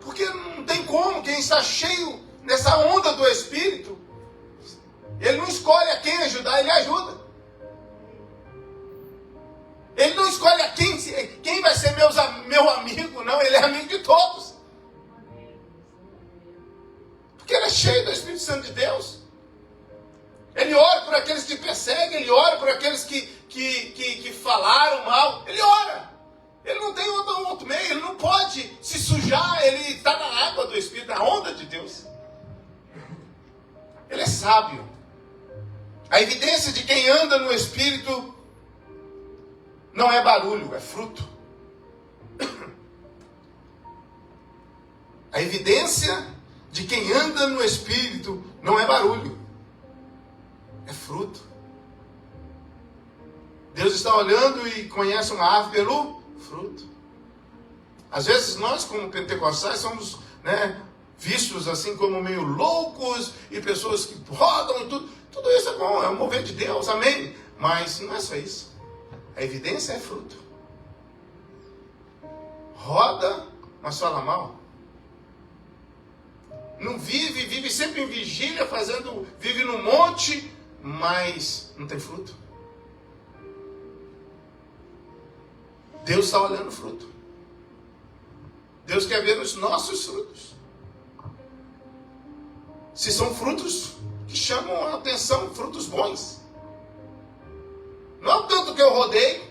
Porque não tem como, quem está cheio dessa onda do Espírito, ele não escolhe a quem ajudar, ele ajuda. Ele não escolhe a quem vai ser meu amigo, não, ele é amigo de todos. Porque ele é cheio do Espírito Santo de Deus. Ele ora por aqueles que perseguem, ele ora por aqueles que falaram mal, ele ora. Ele não tem outro meio, ele não pode se sujar, ele está na água do Espírito, na onda de Deus. Ele é sábio. A evidência de quem anda no Espírito não é barulho, é fruto. A evidência de quem anda no Espírito não é barulho, é fruto. Deus está olhando e conhece uma árvore pelo fruto. Às vezes nós, como pentecostais, somos vistos assim como meio loucos e pessoas que rodam e tudo. Tudo isso é bom, é o mover de Deus, amém? Mas não é só isso. A evidência é fruto. Roda, mas fala mal. Não vive sempre em vigília, vive no monte, mas não tem fruto. Deus está olhando o fruto. Deus quer ver os nossos frutos. Se são frutos que chamam a atenção, frutos bons. Não tanto que eu rodei,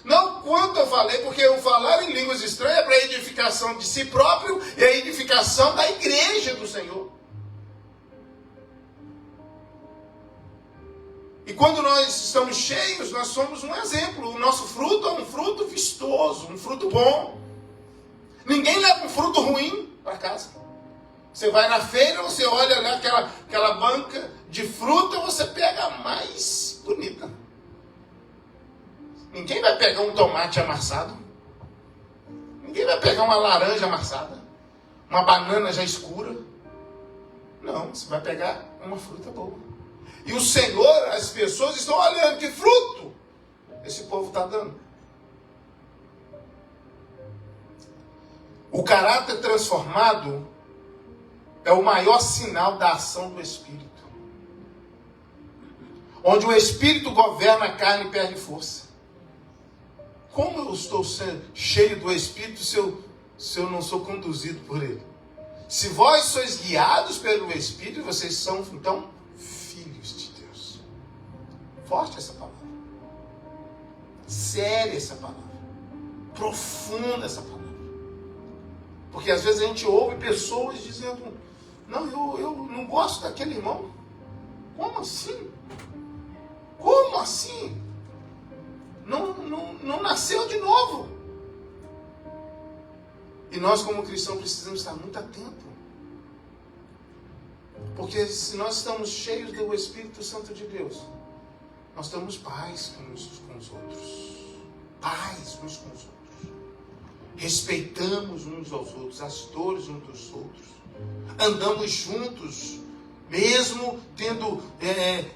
não quanto eu falei, porque eu falar em línguas estranhas é para a edificação de si próprio e a edificação da igreja do Senhor. E quando nós estamos cheios, nós somos um exemplo. O nosso fruto é um fruto vistoso, um fruto bom. Ninguém leva um fruto ruim para casa. Você vai na feira, você olha lá aquela banca de fruta, você pega a mais bonita. Ninguém vai pegar um tomate amassado. Ninguém vai pegar uma laranja amassada. Uma banana já escura. Não, você vai pegar uma fruta boa. E o Senhor, as pessoas estão olhando que fruto esse povo está dando. O caráter transformado é o maior sinal da ação do Espírito. Onde o Espírito governa, a carne perde força. Como eu estou cheio do Espírito se eu não sou conduzido por Ele? Se vós sois guiados pelo Espírito, vocês são, então, filhos de Deus. Forte essa palavra. Séria essa palavra. Profunda essa palavra. Porque às vezes a gente ouve pessoas dizendo: não, eu não gosto daquele irmão. Como assim? Como assim? Não nasceu de novo. E nós, como cristãos, precisamos estar muito atentos. Porque se nós estamos cheios do Espírito Santo de Deus, nós estamos paz uns com os outros. Paz uns com os outros. Respeitamos uns aos outros, as dores uns dos outros. Andamos juntos, mesmo tendo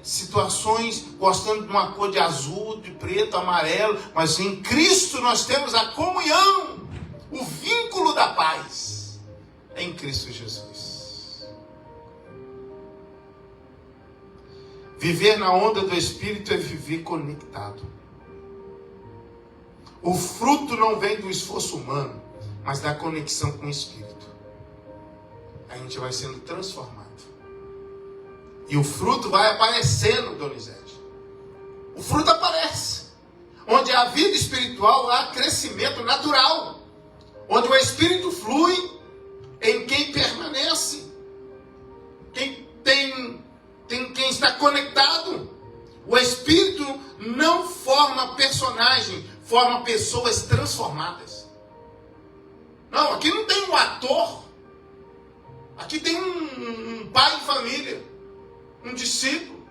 situações, gostando de uma cor de azul, de preto, amarelo, mas em Cristo nós temos a comunhão, o vínculo da paz em Cristo Jesus. Viver na onda do Espírito é viver conectado. O fruto não vem do esforço humano, mas da conexão com o Espírito. A gente vai sendo transformado. E o fruto vai aparecendo, Donizete. O fruto aparece. Onde há vida espiritual, há crescimento natural. Onde o Espírito flui em quem permanece. Quem está conectado. O Espírito não forma personagem, forma pessoas transformadas. Não, aqui não tem um ator. Aqui tem um pai de família, um discípulo.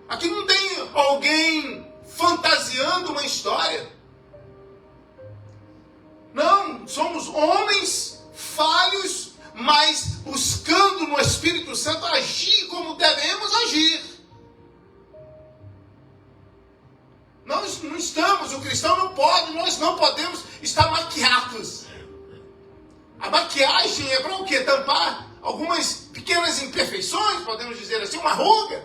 Aqui não tem alguém fantasiando uma história. Não, somos homens falhos, mas buscando no Espírito Santo agir como devemos agir. Nós não estamos, o cristão não pode, nós não podemos estar maquiados. A maquiagem é para o quê? Tampar algumas pequenas imperfeições, podemos dizer assim, uma ruga.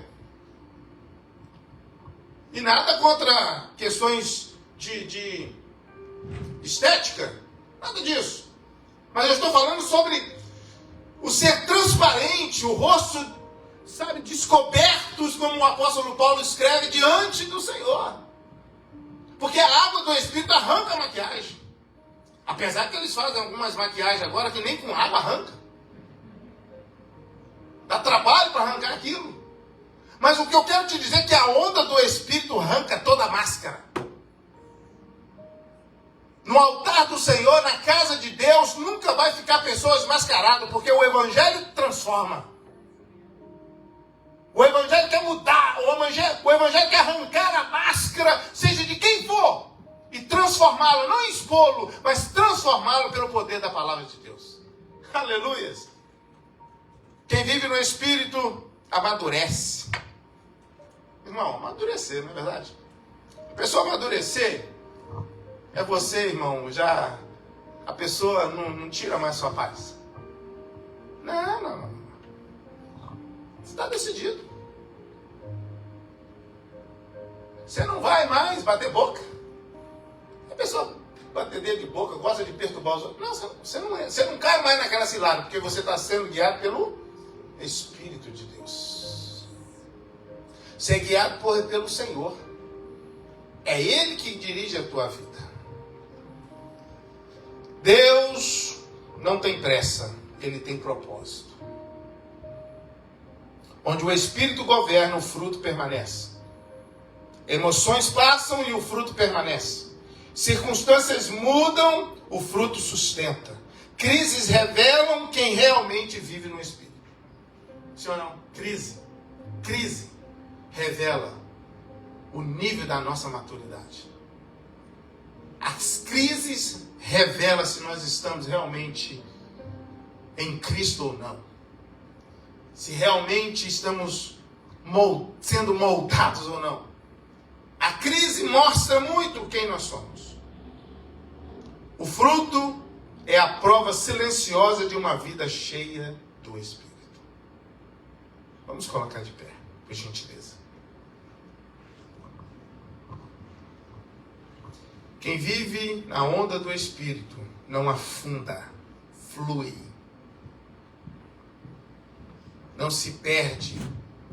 E nada contra questões de estética, nada disso. Mas eu estou falando sobre o ser transparente, o rosto, sabe, descobertos, como o apóstolo Paulo escreve, diante do Senhor. Porque a água do Espírito arranca a maquiagem. Apesar que eles fazem algumas maquiagens agora que nem com água arranca. Dá trabalho para arrancar aquilo. Mas o que eu quero te dizer é que a onda do Espírito arranca toda a máscara. No altar do Senhor, na casa de Deus, nunca vai ficar pessoas mascaradas, porque o Evangelho transforma. O Evangelho quer mudar, o Evangelho quer arrancar a máscara, seja de quem for, e transformá-lo, não expô-lo, mas transformá-lo pelo poder da palavra de Deus. Aleluias! Quem vive no Espírito amadurece. Irmão, amadurecer, não é verdade? A pessoa amadurecer é você, irmão, já a pessoa não tira mais sua paz. Não. Você está decidido. Você não vai mais bater boca. A pessoa bater dedo de boca, gosta de perturbar os outros. Não, você não cai mais naquela cilada, porque você está sendo guiado pelo Espírito de Deus. Você é guiado pelo Senhor. É Ele que dirige a tua vida. Deus não tem pressa, Ele tem propósito. Onde o Espírito governa, o fruto permanece. Emoções passam e o fruto permanece. Circunstâncias mudam, o fruto sustenta. Crises revelam quem realmente vive no Espírito. Sim ou não? Crise revela o nível da nossa maturidade. As crises revelam se nós estamos realmente em Cristo ou não. Se realmente estamos sendo moldados ou não. A crise mostra muito quem nós somos. O fruto é a prova silenciosa de uma vida cheia do Espírito. Vamos colocar de pé, por gentileza. Quem vive na onda do Espírito não afunda, flui. não se perde,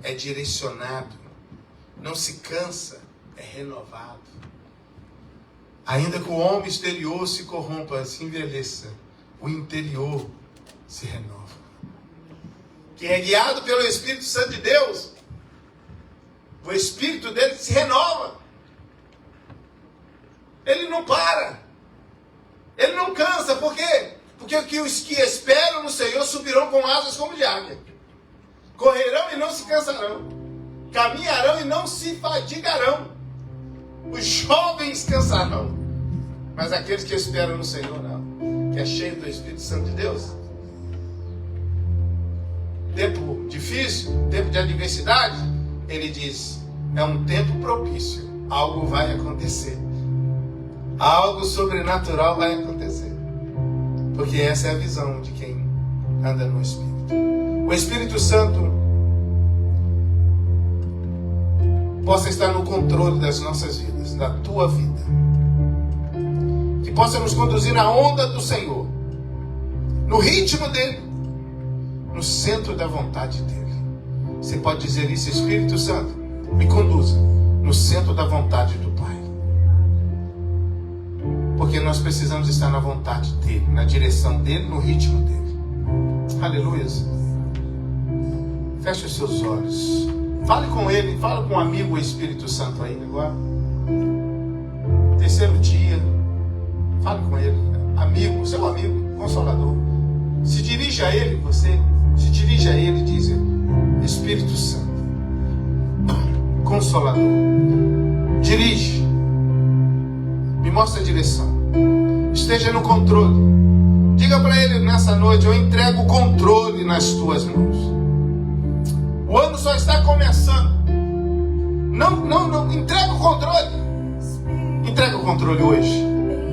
é direcionado, não se cansa, é renovado. Ainda que o homem exterior se corrompa, se envelheça, o interior se renova. Quem é guiado pelo Espírito Santo de Deus, o Espírito dele se renova. Ele não para. Ele não cansa. Por quê? Porque os que esperam no Senhor subirão com asas como de águia. Correrão e não se cansarão. Caminharão e não se fadigarão. Os jovens cansarão. Mas aqueles que esperam no Senhor não. Que é cheio do Espírito Santo de Deus. Tempo difícil, tempo de adversidade, ele diz, é um tempo propício. Algo vai acontecer. Algo sobrenatural vai acontecer. Porque essa é a visão de quem anda no Espírito. O Espírito Santo possa estar no controle das nossas vidas, da tua vida. Que possa nos conduzir na onda do Senhor, no ritmo dele, no centro da vontade dele. Você pode dizer isso: Espírito Santo, me conduza no centro da vontade do Pai. Porque nós precisamos estar na vontade dele, na direção dele, no ritmo dele. Aleluia. Feche os seus olhos. Fale com ele, fala com um amigo, o Espírito Santo aí agora. Terceiro dia. Fale com ele. Amigo, seu amigo, consolador. Se dirige a ele, você. Se dirige a ele e diz: Espírito Santo, Consolador, dirige, me mostra a direção, esteja no controle. Diga para ele nessa noite: eu entrego o controle nas tuas mãos. O ano só está começando. Não, entrega o controle. Entrega o controle hoje.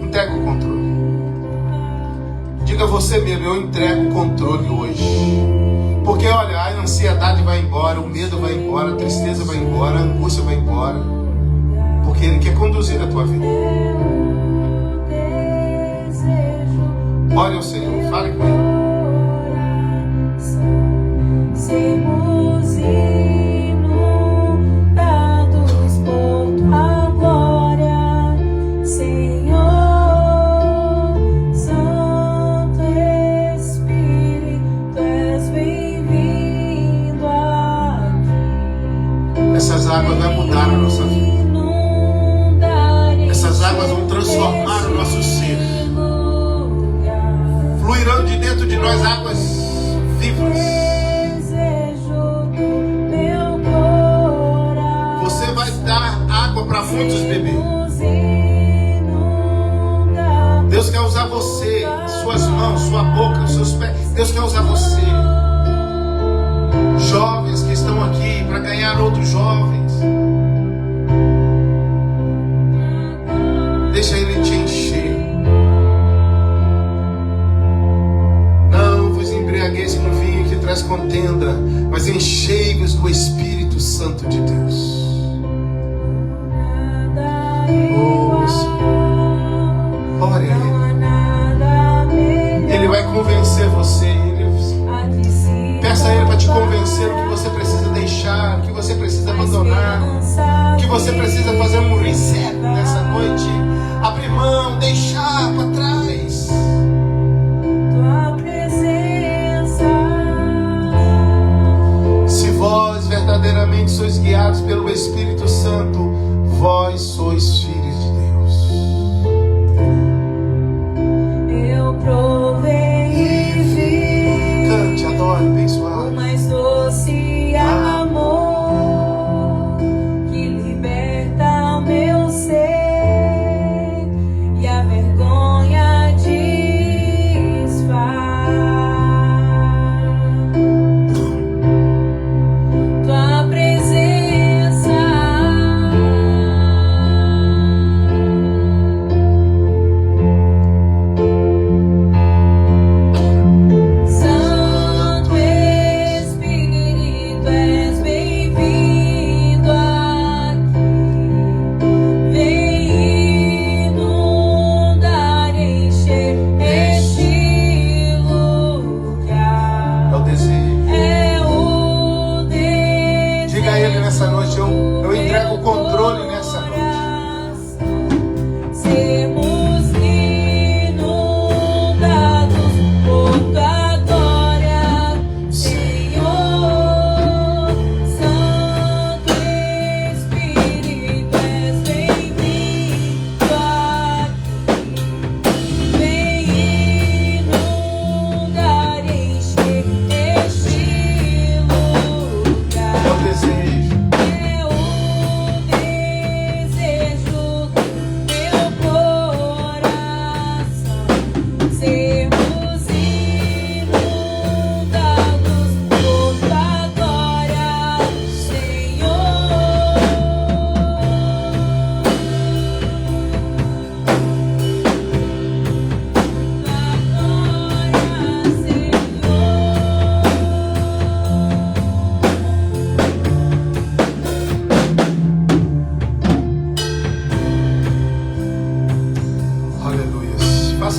Entrega o controle. Diga você mesmo: eu entrego o controle hoje. Porque olha, a ansiedade vai embora, o medo vai embora, a tristeza vai embora, a angústia vai embora. Porque Ele quer conduzir a tua vida. Olha o Senhor, fale com Ele. Essas águas vão mudar a nossa vida. Essas águas vão transformar o nosso ser. Fluirão de dentro de nós águas vivas. Você vai dar água para muitos beber. Deus quer usar você, suas mãos, sua boca, os seus pés. Deus quer usar você. Jovens que estão aqui para ganhar outros jovens. Deixa Ele te encher. Não vos embriagueis com vinho que traz contenda, mas enchei-vos do Espírito Santo de Deus. Oh, Senhor, ore a Ele. Ele vai convencer você. Peça a Ele para te convencer o que você precisa deixar, o que você precisa abandonar, o que você precisa fazer um reset nessa noite. Abrir mão, deixar para trás. Tua presença. Se vós verdadeiramente sois guiados pelo Espírito Santo, vós sois filhos de Deus. Eu provei e vi. Cante, adore, abençoado. O mais doce amor que liberta meu ser e a vergonha.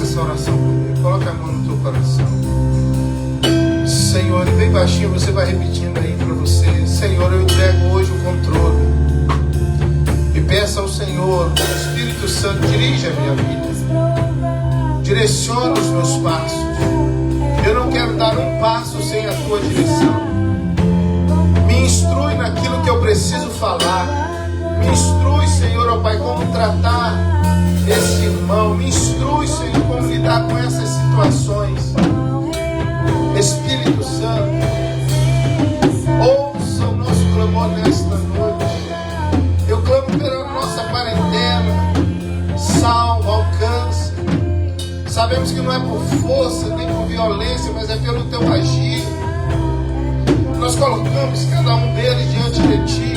Faça essa oração comigo. Coloca a mão no teu coração. Senhor, e bem baixinho você vai repetindo aí para você. Senhor, eu entrego hoje o controle. E peço ao Senhor, o Espírito Santo, dirija a minha vida. Direciona os meus passos. Eu não quero dar um passo sem a tua direção. Me instrui naquilo que eu preciso falar. Me instrui, Senhor, ó Pai, como tratar esse irmão. Me instrui, Senhor, como lidar com essas situações. Espírito Santo, ouça o nosso clamor nesta noite. Eu clamo pela nossa parentela. Salva, alcança. Sabemos que não é por força nem por violência, mas é pelo teu agir. Nós colocamos cada um deles diante de ti.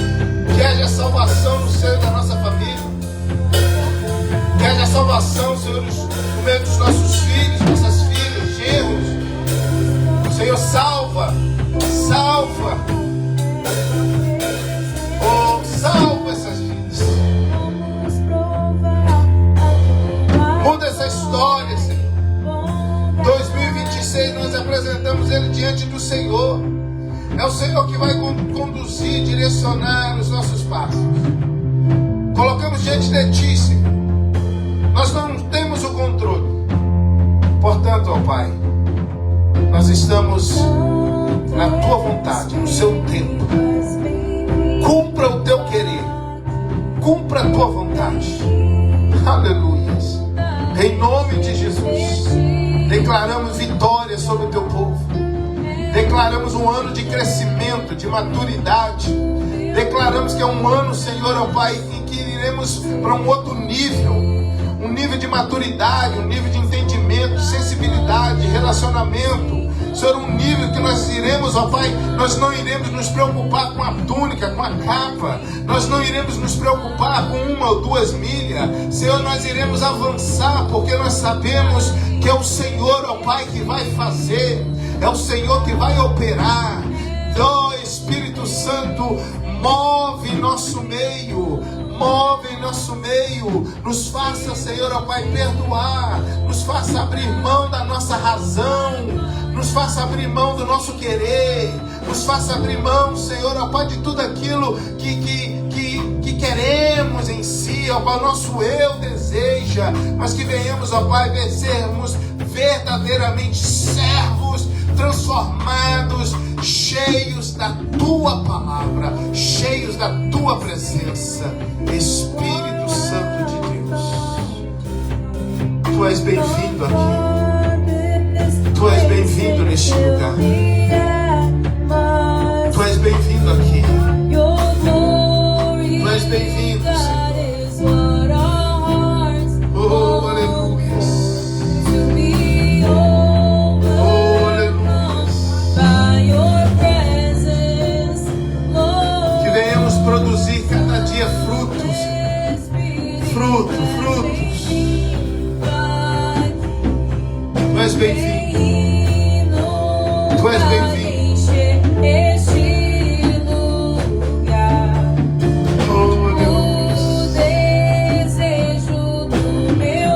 Que haja salvação no seio da nossa família. Que haja salvação, Senhor, no meio dos nossos filhos, nossas filhas, genros. Senhor, salva. Salva. Oh, salva essas vidas. Muda essa história, Senhor. 2026 nós apresentamos ele diante do Senhor. É o Senhor que vai conduzir, direcionar os nossos passos. Colocamos diante de ti, Senhor. Nós não temos o controle. Portanto, ó Pai, nós estamos na tua vontade, no seu tempo. Cumpra o teu querer. Cumpra a tua vontade. Aleluia. Em nome de Jesus, declaramos vitória sobre o teu povo. Declaramos um ano de crescimento, de maturidade. Declaramos que é um ano, Senhor, ó Pai, em que iremos para um outro nível. Um nível de maturidade, um nível de entendimento, sensibilidade, relacionamento. Senhor, um nível que nós iremos, ó Pai, nós não iremos nos preocupar com a túnica, com a capa. Nós não iremos nos preocupar com 1 ou 2 milhas. Senhor, nós iremos avançar, porque nós sabemos que é o Senhor, ó Pai, que vai fazer. É o Senhor que vai operar. Ó Espírito Santo, move em nosso meio. Move em nosso meio. Nos faça, Senhor, ó Pai, perdoar. Nos faça abrir mão da nossa razão. Nos faça abrir mão do nosso querer. Nos faça abrir mão, Senhor, ó Pai, de tudo aquilo que queremos em si, ó Pai, o nosso eu deseja. Mas que venhamos, ó Pai, sermos verdadeiramente servos, transformados, cheios da tua palavra, cheios da tua presença. Espírito Santo de Deus, tu és bem-vindo aqui. Tu és bem-vindo neste lugar. Tu és bem-vindo aqui. Tu és bem-vindo, Senhor. Oh, aleluia. Oh, aleluia. Que venhamos produzir cada dia frutos. Frutos. Tu és bem-vindo. Tu és bem-vindo. Oh, Deus. O desejo do meu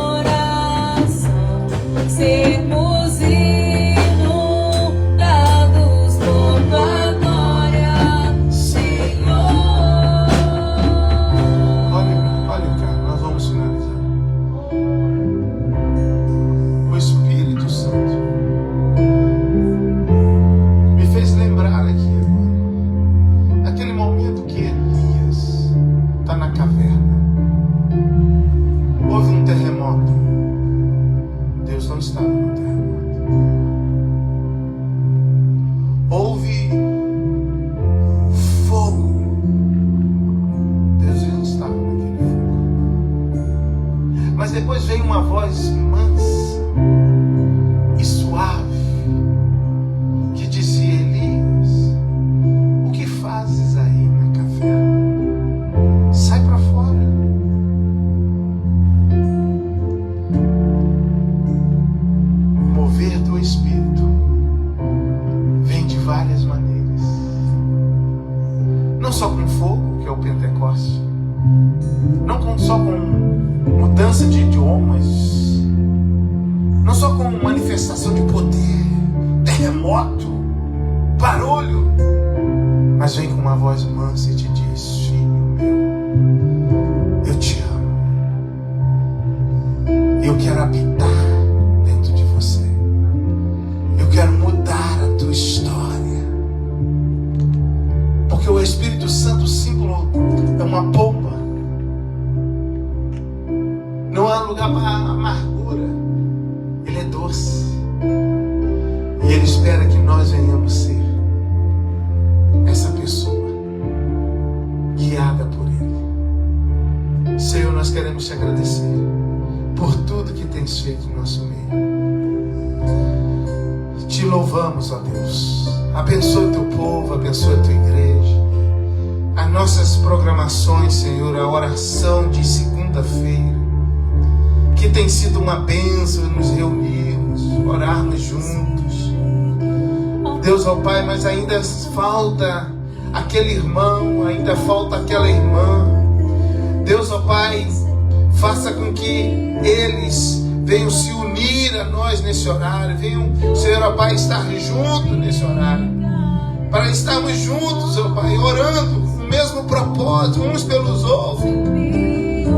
coração, sermos inundados por tua glória, Senhor. Olha, cara, nós vamos finalizar. O Espírito Santo me fez lembrar aqui agora, aquele momento que Elias está na caverna. Houve um terremoto. Deus não estava no terremoto. Houve fogo. Deus não estava naquele fogo. Mas depois veio uma voz mansa e suave que dizia: Elias, o que fazes aí na caverna? Sai para fora. O mover do Espírito vem de várias maneiras. Não só com fogo, que é o Pentecostes. Não só com mudança de idiomas. com manifestação de poder, terremoto, barulho, mas vem com uma voz mansa e te diz: filho meu, eu te amo. Eu quero habitar dentro de você. Eu quero mudar a tua história. Porque o Espírito Santo, o símbolo, é uma pomba. Não há lugar para amargura. Ele é doce. E Ele espera que nós venhamos ser essa pessoa guiada por Ele. Senhor, nós queremos te agradecer por tudo que tens feito em nosso meio. Te louvamos, ó Deus. Abençoa o teu povo, abençoa a tua igreja. As nossas programações, Senhor, a oração de segunda-feira, que tem sido uma bênção nos reunirmos, orarmos juntos. Deus, ó Pai, mas ainda falta aquele irmão, ainda falta aquela irmã. Deus, ó Pai, faça com que eles venham se unir a nós nesse horário, venham, Senhor, ó Pai, estar juntos nesse horário, para estarmos juntos, ó Pai, orando no mesmo propósito, uns pelos outros.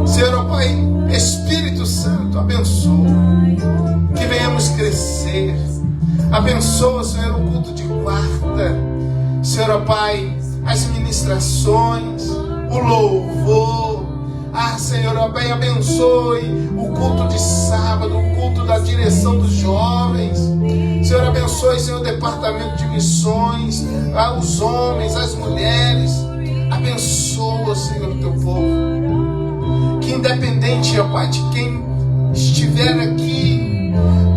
Senhor, ó Pai, Espírito Santo, abençoa, que venhamos crescer. Abençoa, Senhor, o culto de quarta. Senhor, ó Pai, as ministrações, o louvor. Senhor, ó Pai, abençoe o culto de sábado, o culto da direção dos jovens. Senhor, abençoe, Senhor, o departamento de missões, os homens, as mulheres. Abençoa, Senhor, o teu povo. Que independente, ó Pai, de quem estiver aqui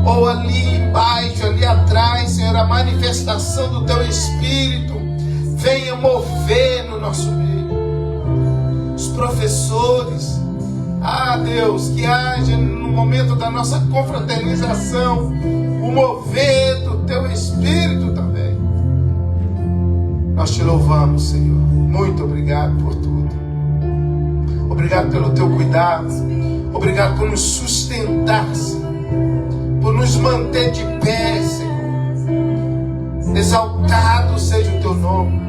ou ali embaixo, ali atrás, Senhor, a manifestação do teu Espírito venha mover no nosso meio. Os professores, Deus, que haja no momento da nossa confraternização o mover do teu Espírito também. Nós te louvamos, Senhor. Muito obrigado por tudo. Obrigado pelo teu cuidado. Obrigado por nos sustentar, Senhor. Por nos manter de pé, Senhor. Exaltado seja o teu nome.